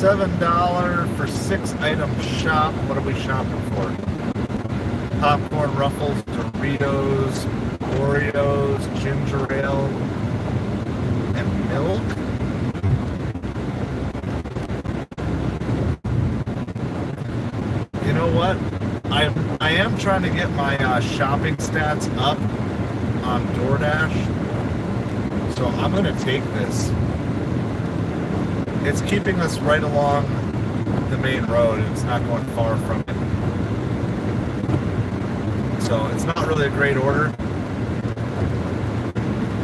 [SPEAKER 1] $7 for 6 item shop. What are we shopping for? Popcorn, Ruffles, Doritos, Oreos, ginger ale, and milk. You know what? I am trying to get my shopping stats up on DoorDash, so I'm going to take this. It's keeping us right along the main road. It's not going far from it. So it's not really a great order.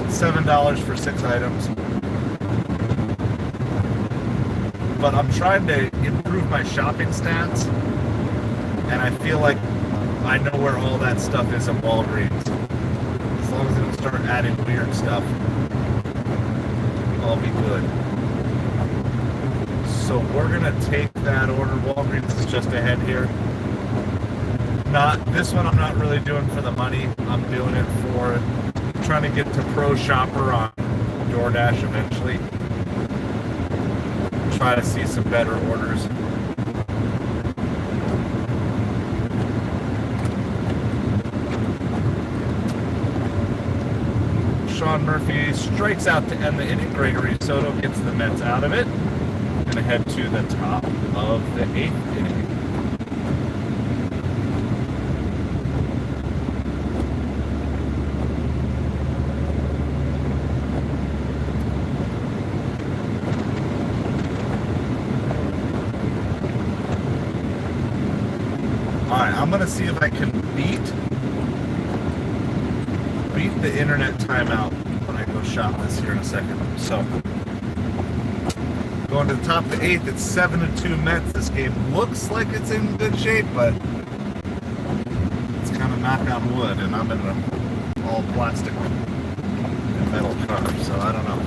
[SPEAKER 1] $7 for 6 items. But I'm trying to improve my shopping stats. And I feel like I know where all that stuff is at Walgreens. As long as I don't start adding weird stuff, I'll be good. So we're gonna take that order. Walgreens is just ahead here. This one I'm not really doing for the money. I'm doing it for trying to get to Pro Shopper on DoorDash eventually. Try to see some better orders. Sean Murphy strikes out to end the inning. Gregory Soto gets the Mets out of it. And head to the top of the 8th inning. Alright, I'm going to see if I can beat beat the internet timeout when I go shop this here in a second. So, going to the top of the 8th, it's 7-2 Mets. This game looks like it's in good shape, but it's kind of knock on wood, and I'm in an all plastic and metal car, so I don't know.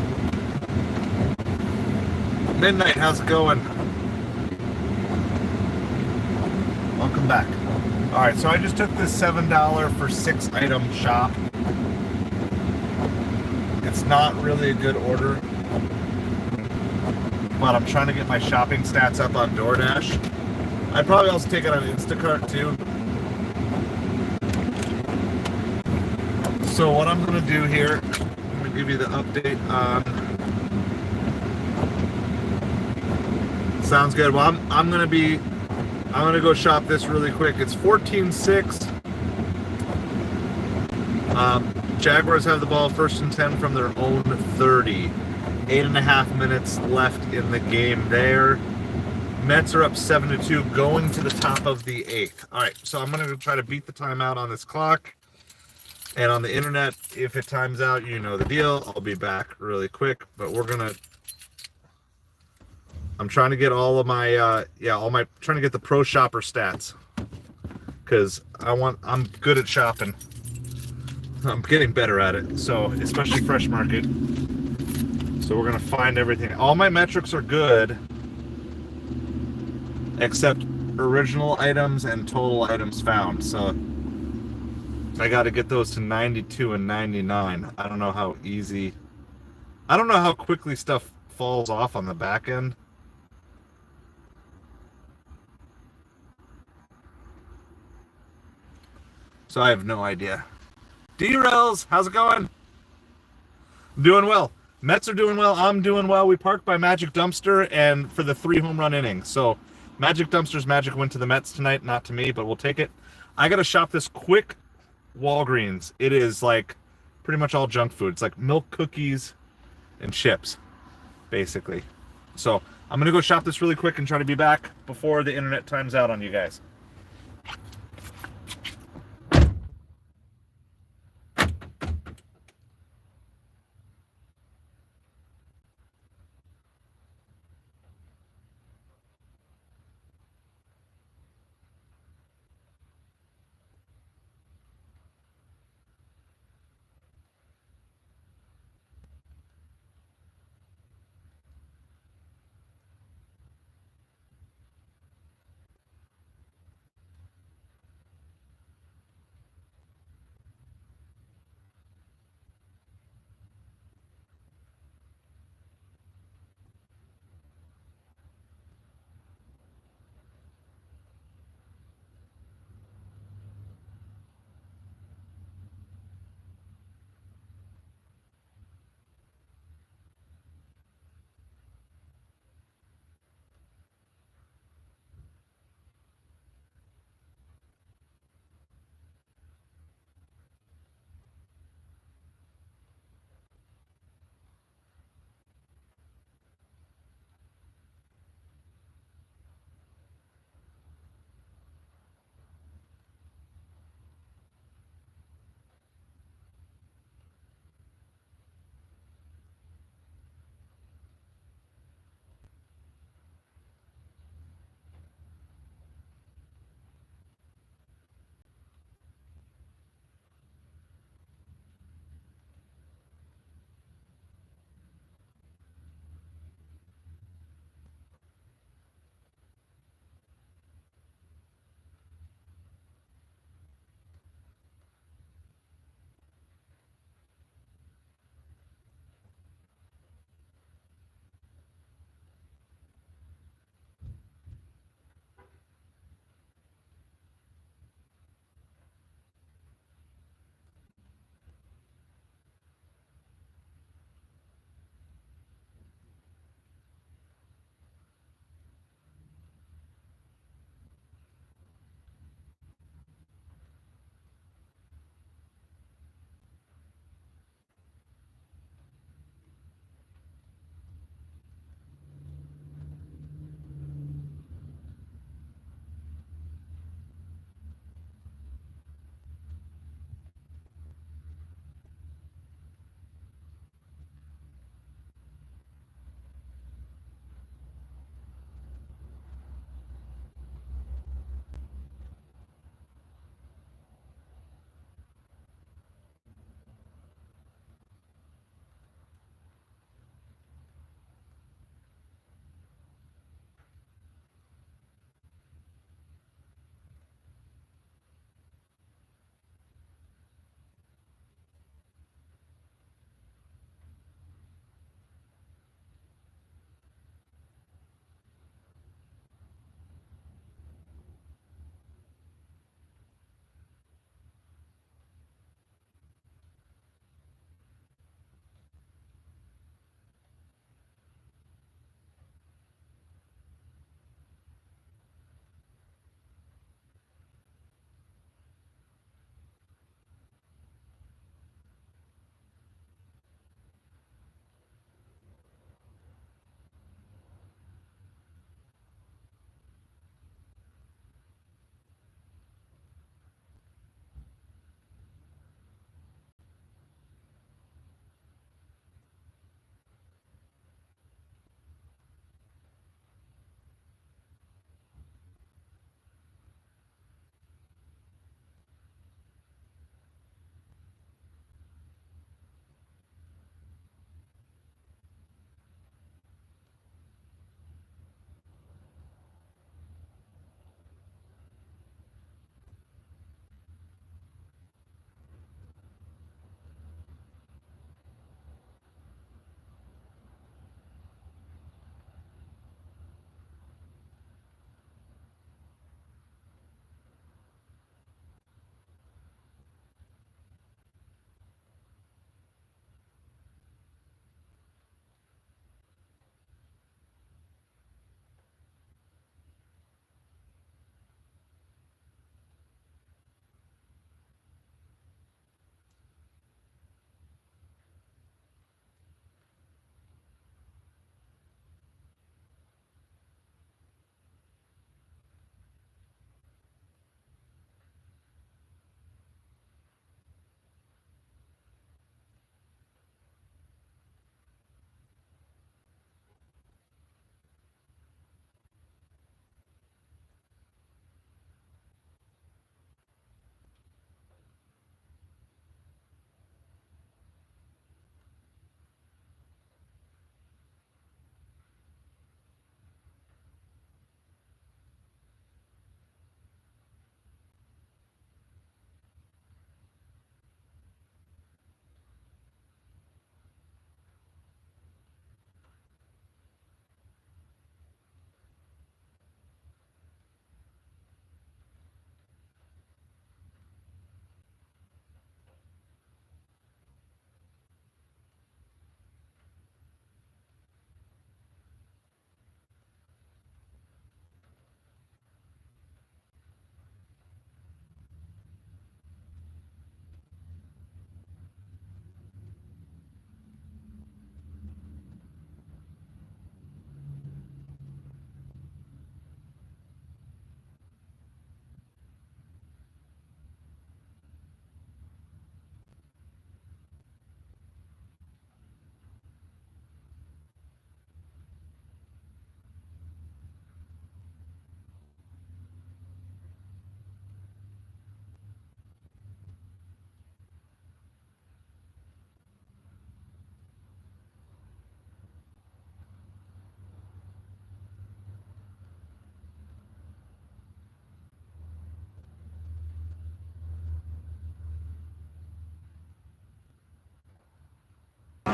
[SPEAKER 1] Midnight, how's it going? Welcome back. Alright, so I just took this $7 for 6 item shop. It's not really a good order, but I'm trying to get my shopping stats up on DoorDash. I'd probably also take it on Instacart too. So what I'm going to do here, I'm going to give you the update on... Sounds good. Well, I'm going to go shop this really quick. It's 14-6. Jaguars have the ball 1st and 10 from their own 30. 8.5 minutes left in the game there. Mets are up 7-2 going to the top of the 8th. All right, so I'm going to try to beat the timeout on this clock. And on the internet, if it times out, you know the deal. I'll be back really quick, but I'm trying to get all of my, trying to get the pro shopper stats. Because I'm good at shopping. I'm getting better at it. So, especially Fresh Market. So we're going to find everything. All my metrics are good. Except original items and total items found. So, I got to get those to 92 and 99. I don't know how quickly stuff falls off on the back end. So I have no idea. D-Rails, how's it going? Doing well. Mets are doing well. I'm doing well. We parked by Magic Dumpster and for the 3 home run innings. So Magic Dumpster's magic went to the Mets tonight, not to me, but we'll take it. I got to shop this quick Walgreens. It is like pretty much all junk food. It's like milk, cookies, and chips, basically. So I'm going to go shop this really quick and try to be back before the internet times out on you guys.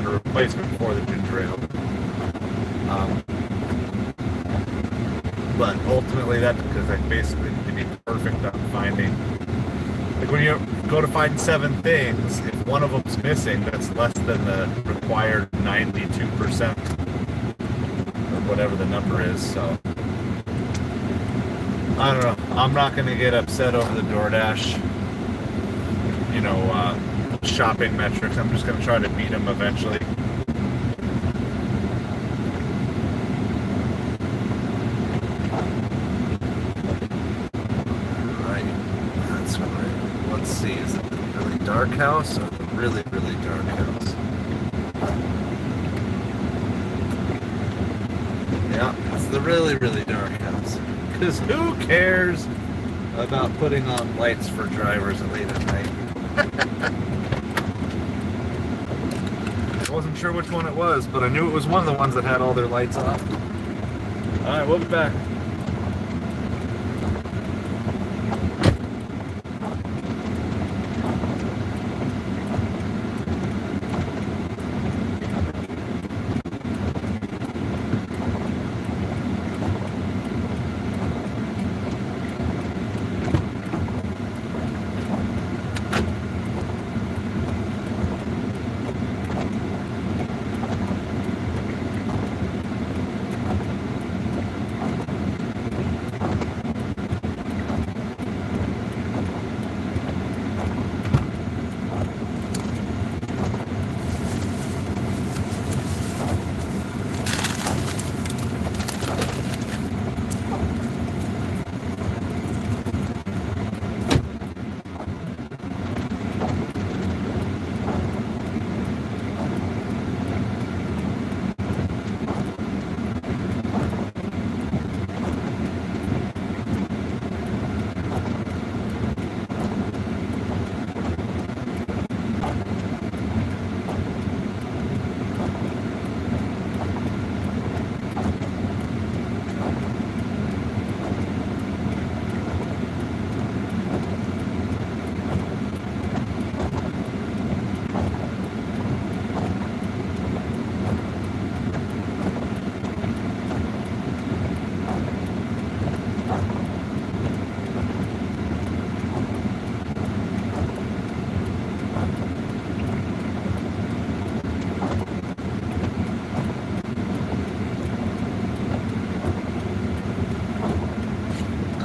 [SPEAKER 1] a replacement for the ginger ale. But ultimately, that's because I basically need to be perfect on finding. Like when you go to find 7 things, if one of them's missing, that's less than the required 92%, or whatever the number is. So I don't know. I'm not going to get upset over the DoorDash, shopping metrics. I'm just going to try to beat them eventually. Let's see, is it the really dark house or the really, really dark house? Yeah, it's the really, really dark house. Because who cares about putting on lights for drivers late at night? I wasn't sure which one it was, but I knew it was one of the ones that had all their lights off. Alright, we'll be back.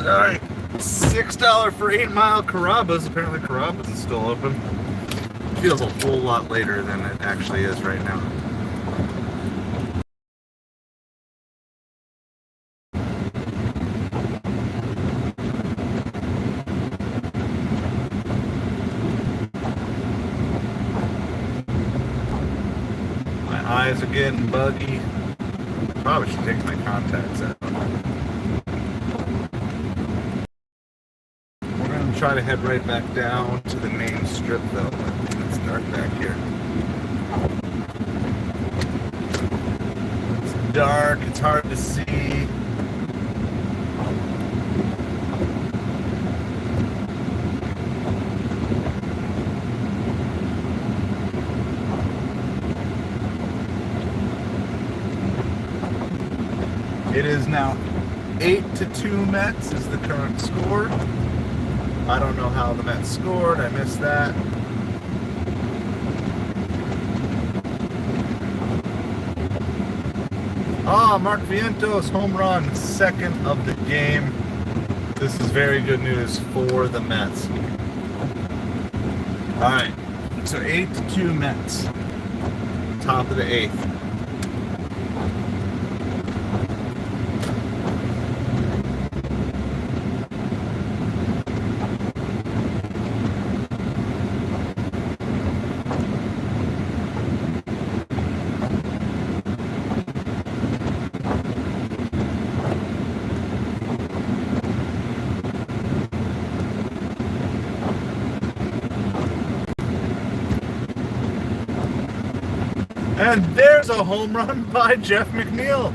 [SPEAKER 1] Alright, $6 for 8 Mile Carrabba's. Apparently Carrabba's is still open. Feels a whole lot later than it actually is right now. My eyes are getting buggy. Probably should take my contacts out. Try to head right back down to the main strip though. It's dark back here. It's dark, it's hard to see. It is now 8-2 Mets is the current score. I don't know how the Mets scored. I missed that. Mark Vientos home run, second of the game. This is very good news for the Mets. All right, so 8-2 Mets. Top of the 8th. And there's a home run by Jeff McNeil.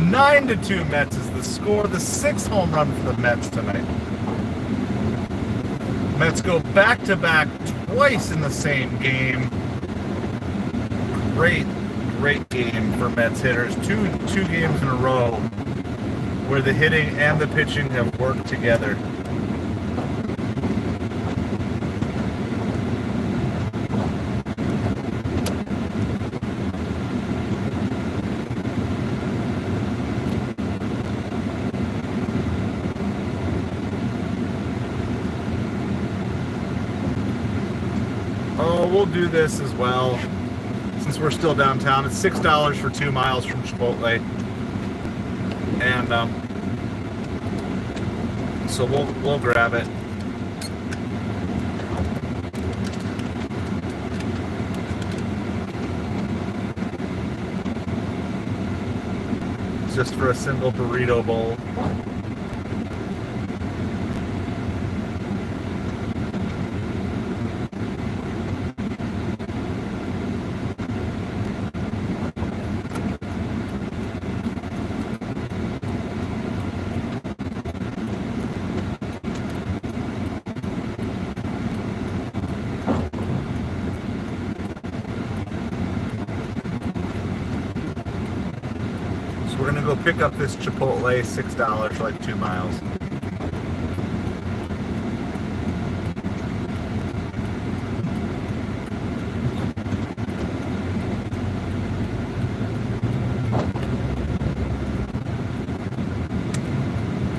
[SPEAKER 1] Nine to 2 Mets is the score. The 6th home run for the Mets tonight. Mets go back-to-back twice in the same game. Great game for Mets hitters. Two games in a row where the hitting and the pitching have worked together. Oh, we'll do this as well. Since we're still downtown, it's $6 for 2 miles from Chipotle, and so we'll grab it. Just for a single burrito bowl. We're gonna go pick up this Chipotle, $6 for like 2 miles.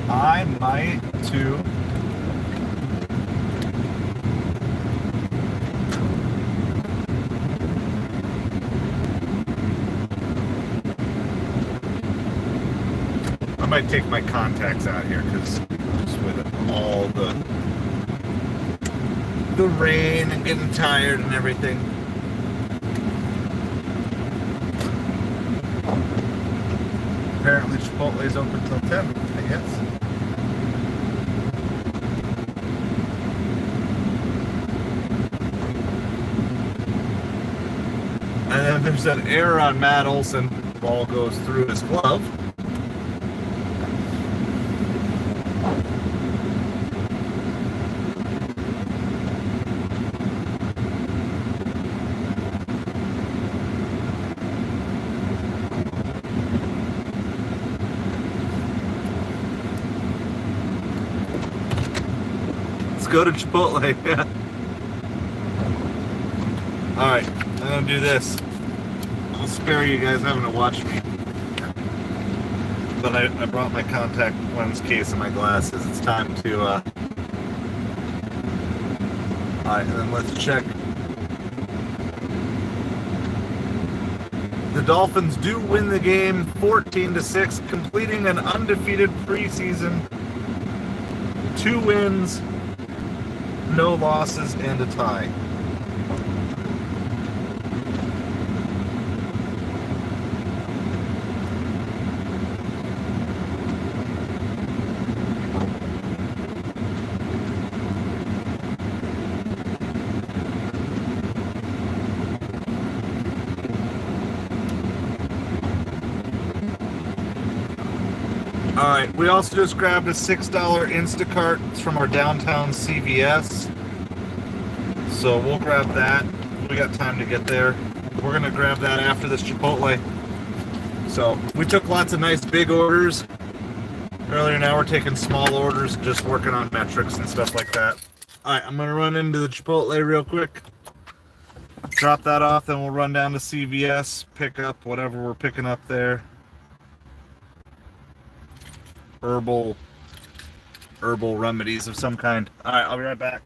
[SPEAKER 1] I might too. I might take my contacts out here because just with all the rain and getting tired and everything. Apparently Chipotle is open till 10, I guess. And then there's that error on Matt Olson. Ball goes through his glove. Let's go to Chipotle. Yeah. Alright, I'm gonna do this. I'll spare you guys having to watch me. But I brought my contact lens case and my glasses. It's time to alright, and then let's check. The Dolphins do win the game 14-6, completing an undefeated preseason. 2 wins, no losses, and a tie. Alright, we also just grabbed a $6 Instacart from our downtown CVS. So we'll grab that. We got time to get there. We're going to grab that after this Chipotle. So we took lots of nice big orders earlier. Now we're taking small orders and just working on metrics and stuff like that. Alright, I'm going to run into the Chipotle real quick. Drop that off, then we'll run down to CVS, pick up whatever we're picking up there. Herbal remedies of some kind. Alright, I'll be right back.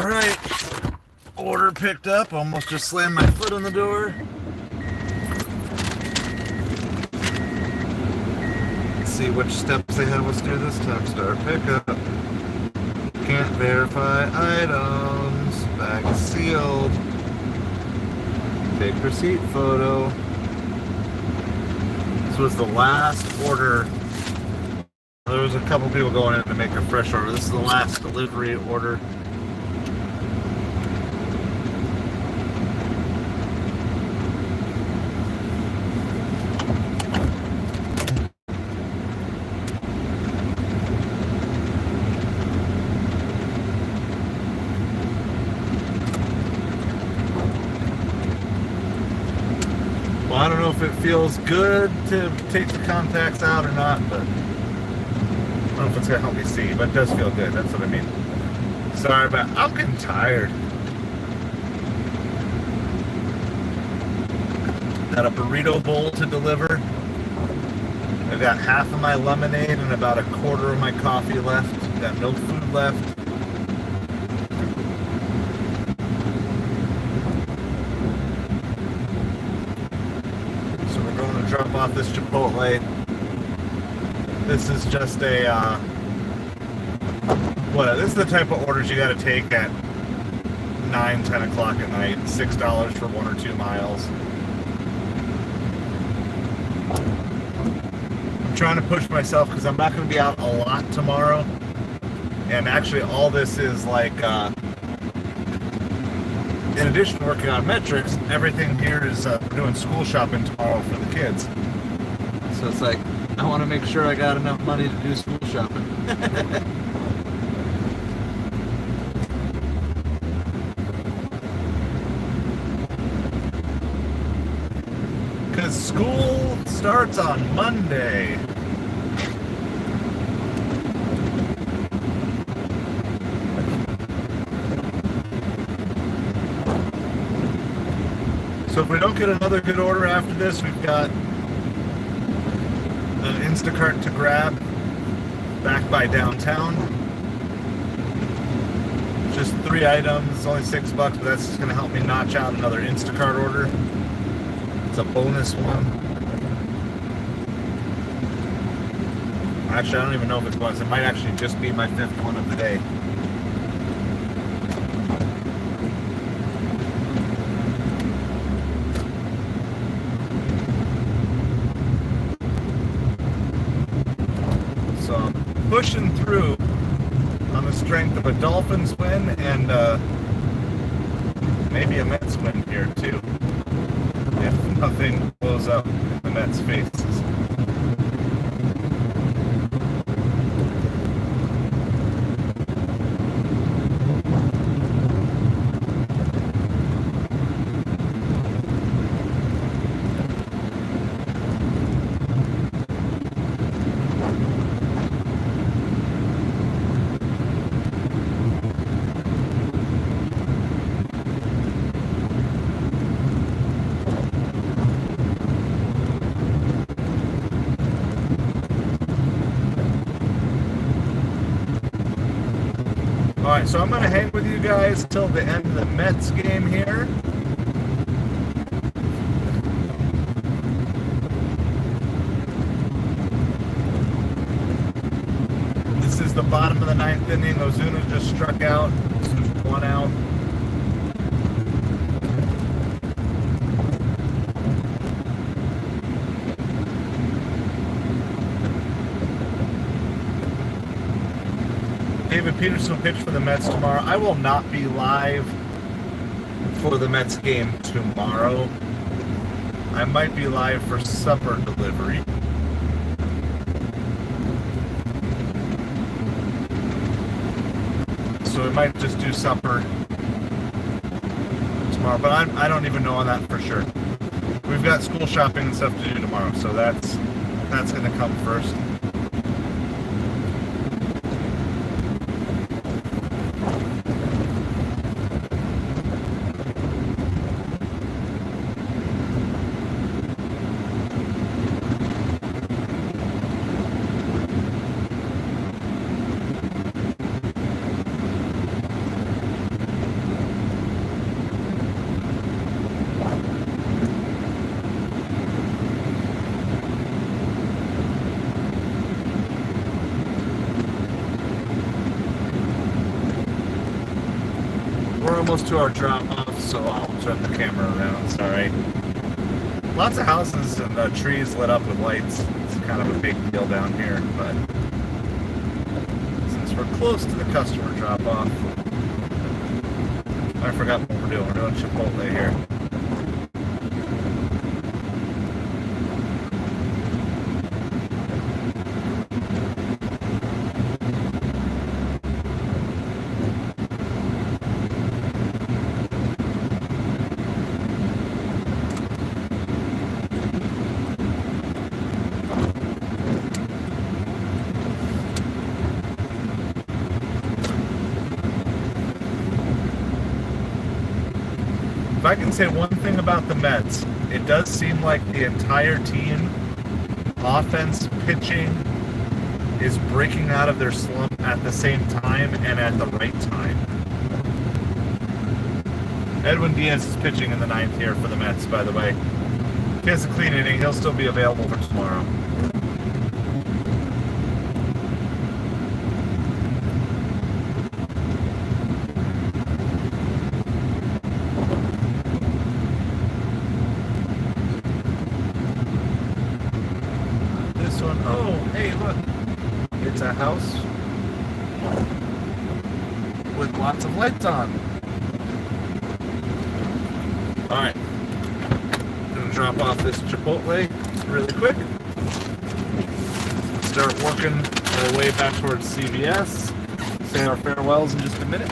[SPEAKER 1] Alright, order picked up. Almost just slammed my foot on the door. Let's see which steps they had us do this time. Start pickup. Can't verify items. Bag is sealed. Take receipt photo. This was the last order. There was a couple people going in to make a fresh order. This is the last delivery order. Well, I don't know if it feels good to take the contacts out or not, but I don't know if it's gonna help me see, but it does feel good. That's what I mean. Sorry, but I'm getting tired. Got a burrito bowl to deliver. I've got half of my lemonade and about a quarter of my coffee left. Got no food left. So we're going to drop off this Chipotle. This is just a, this is the type of orders you got to take at 9, 10 o'clock at night. $6 for 1 or 2 miles. I'm trying to push myself because I'm not going to be out a lot tomorrow. And actually all this is like, in addition to working on metrics, everything here is doing school shopping tomorrow for the kids. So it's like, I want to make sure I got enough money to do school shopping. Because school starts on Monday. So if we don't get another good order after this, we've got an Instacart to grab back by downtown. Just 3 items, it's only $6, but that's just going to help me notch out another Instacart order. It's a bonus one. Actually, I don't even know if it's bonus. It might actually just be my 5th one of the day. So I'm pushing through on the strength of a Dolphins win and maybe a Mets win here too, if nothing blows up in the Mets' faces. Alright, so I'm going to hang with you guys till the end of the Mets game here. This is the bottom of the 9th inning. Ozuna just struck out. This is 1 out. David Peterson will pitch for the Mets tomorrow. I will not be live for the Mets game tomorrow. I might be live for supper delivery. So we might just do supper tomorrow, but I don't even know on that for sure. We've got school shopping and stuff to do tomorrow, so that's going to come first. almost to our drop-off, so I'll turn the camera around. Sorry. Lots of houses and trees lit up with lights. It's kind of a big deal down here, but since we're close to the customer drop-off, I forgot what we're doing. We're doing Chipotle here. If I can say one thing about the Mets, it does seem like the entire team, offense, pitching, is breaking out of their slump at the same time and at the right time. Edwin Diaz is pitching in the ninth here for the Mets, by the way. If he has a clean inning, he'll still be available for tomorrow. Oh, hey, look. It's a house with lots of lights on. Alright. Gonna drop off this Chipotle really quick. Start working our way back towards CVS. Say our farewells in just a minute.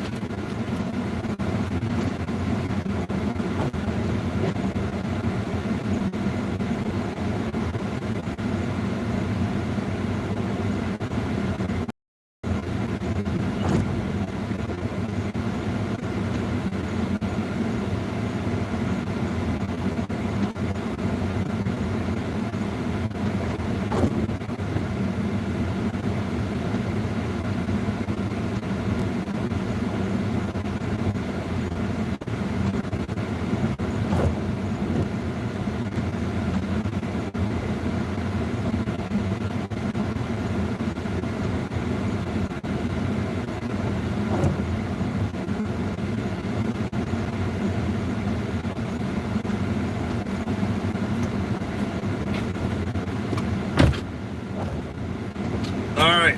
[SPEAKER 1] Alright.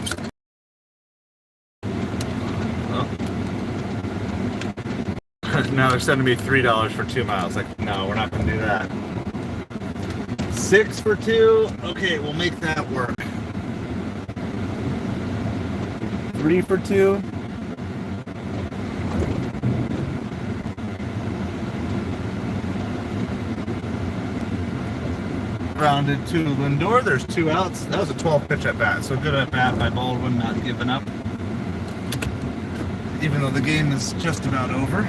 [SPEAKER 1] Well. Now they're sending me $3 for 2 miles. Like, no, we're not going to do that. 6 for 2. Okay, we'll make that work. 3 for 2. Grounded to Lindor. There's 2 outs. That was a 12 pitch at bat. So good at bat by Baldwin, not giving up. Even though the game is just about over.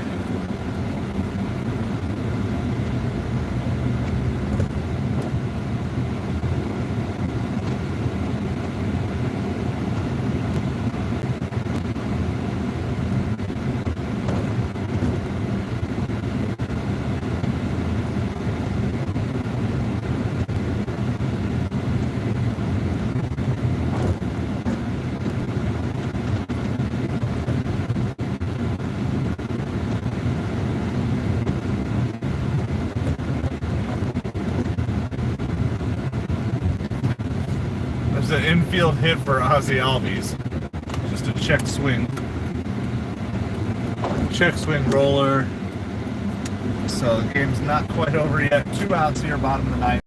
[SPEAKER 1] There's an infield hit for Ozzy Albies. Just a check swing. Check swing roller. So the game's not quite over yet. 2 outs here, bottom of the ninth.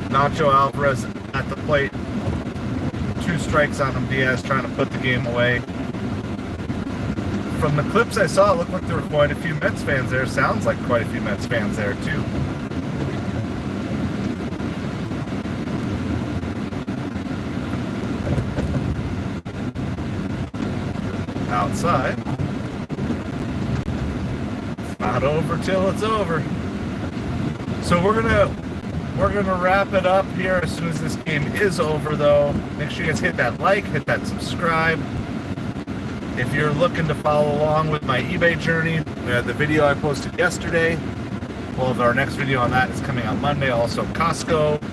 [SPEAKER 1] Nacho Alvarez at the plate. 2 strikes on him. Diaz trying to put the game away. From the clips I saw, it looked like there were quite a few Mets fans there. Sounds like quite a few Mets fans there, too. Outside. not over till it's over. So we're gonna wrap it up here as soon as this game is over, though. Make sure you guys hit that like, hit that subscribe. If you're looking to follow along with my eBay journey, the video I posted yesterday, well, our next video on that is coming out Monday. Also, Costco,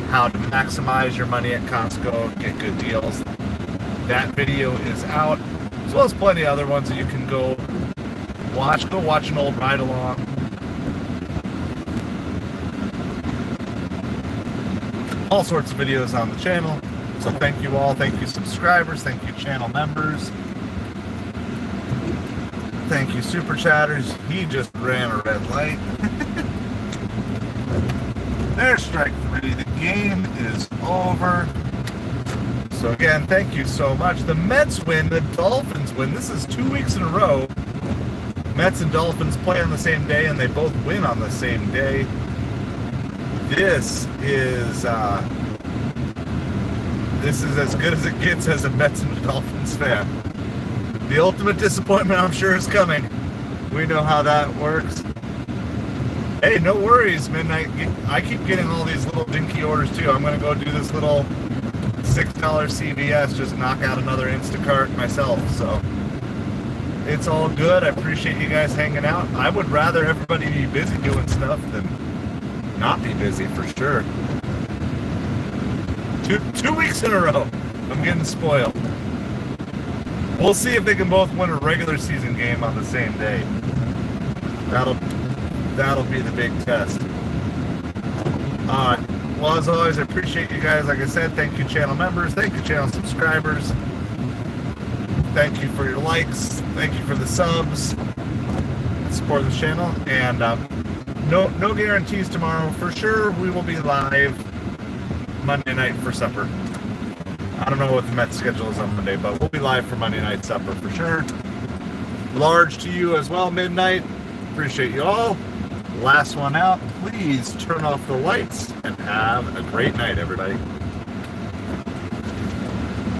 [SPEAKER 1] how to maximize your money at Costco, get good deals. That video is out, as well as plenty of other ones that you can go watch. Go watch an old ride along. All sorts of videos on the channel. So thank you all. Thank you subscribers. Thank you channel members. Thank you super chatters. He just ran a red light. There's strike 3. The game is over. So again, thank you so much. The Mets win, the Dolphins win. This is 2 weeks in a row. Mets and Dolphins play on the same day, and they both win on the same day. This is as good as it gets as a Mets and Dolphins fan. The ultimate disappointment, I'm sure, is coming. We know how that works. Hey, no worries, man. I keep getting all these little dinky orders too. I'm gonna go do this little $6 CVS, just knock out another Instacart myself. So it's all good. I appreciate you guys hanging out. I would rather everybody be busy doing stuff than not be busy, for sure. Two weeks in a row. I'm getting spoiled. We'll see if they can both win a regular season game on the same day. That'll be the big test. Well, as always, I appreciate you guys. Like I said, thank you channel members, thank you channel subscribers, thank you for your likes, thank you for the subs, support the channel, and no guarantees tomorrow. For sure, we will be live Monday night for supper. I don't know what the Mets schedule is on Monday, but we'll be live for Monday night supper for sure. Large to you as well, midnight. Appreciate you all. Last one out. Please turn off the lights and have a great night, everybody.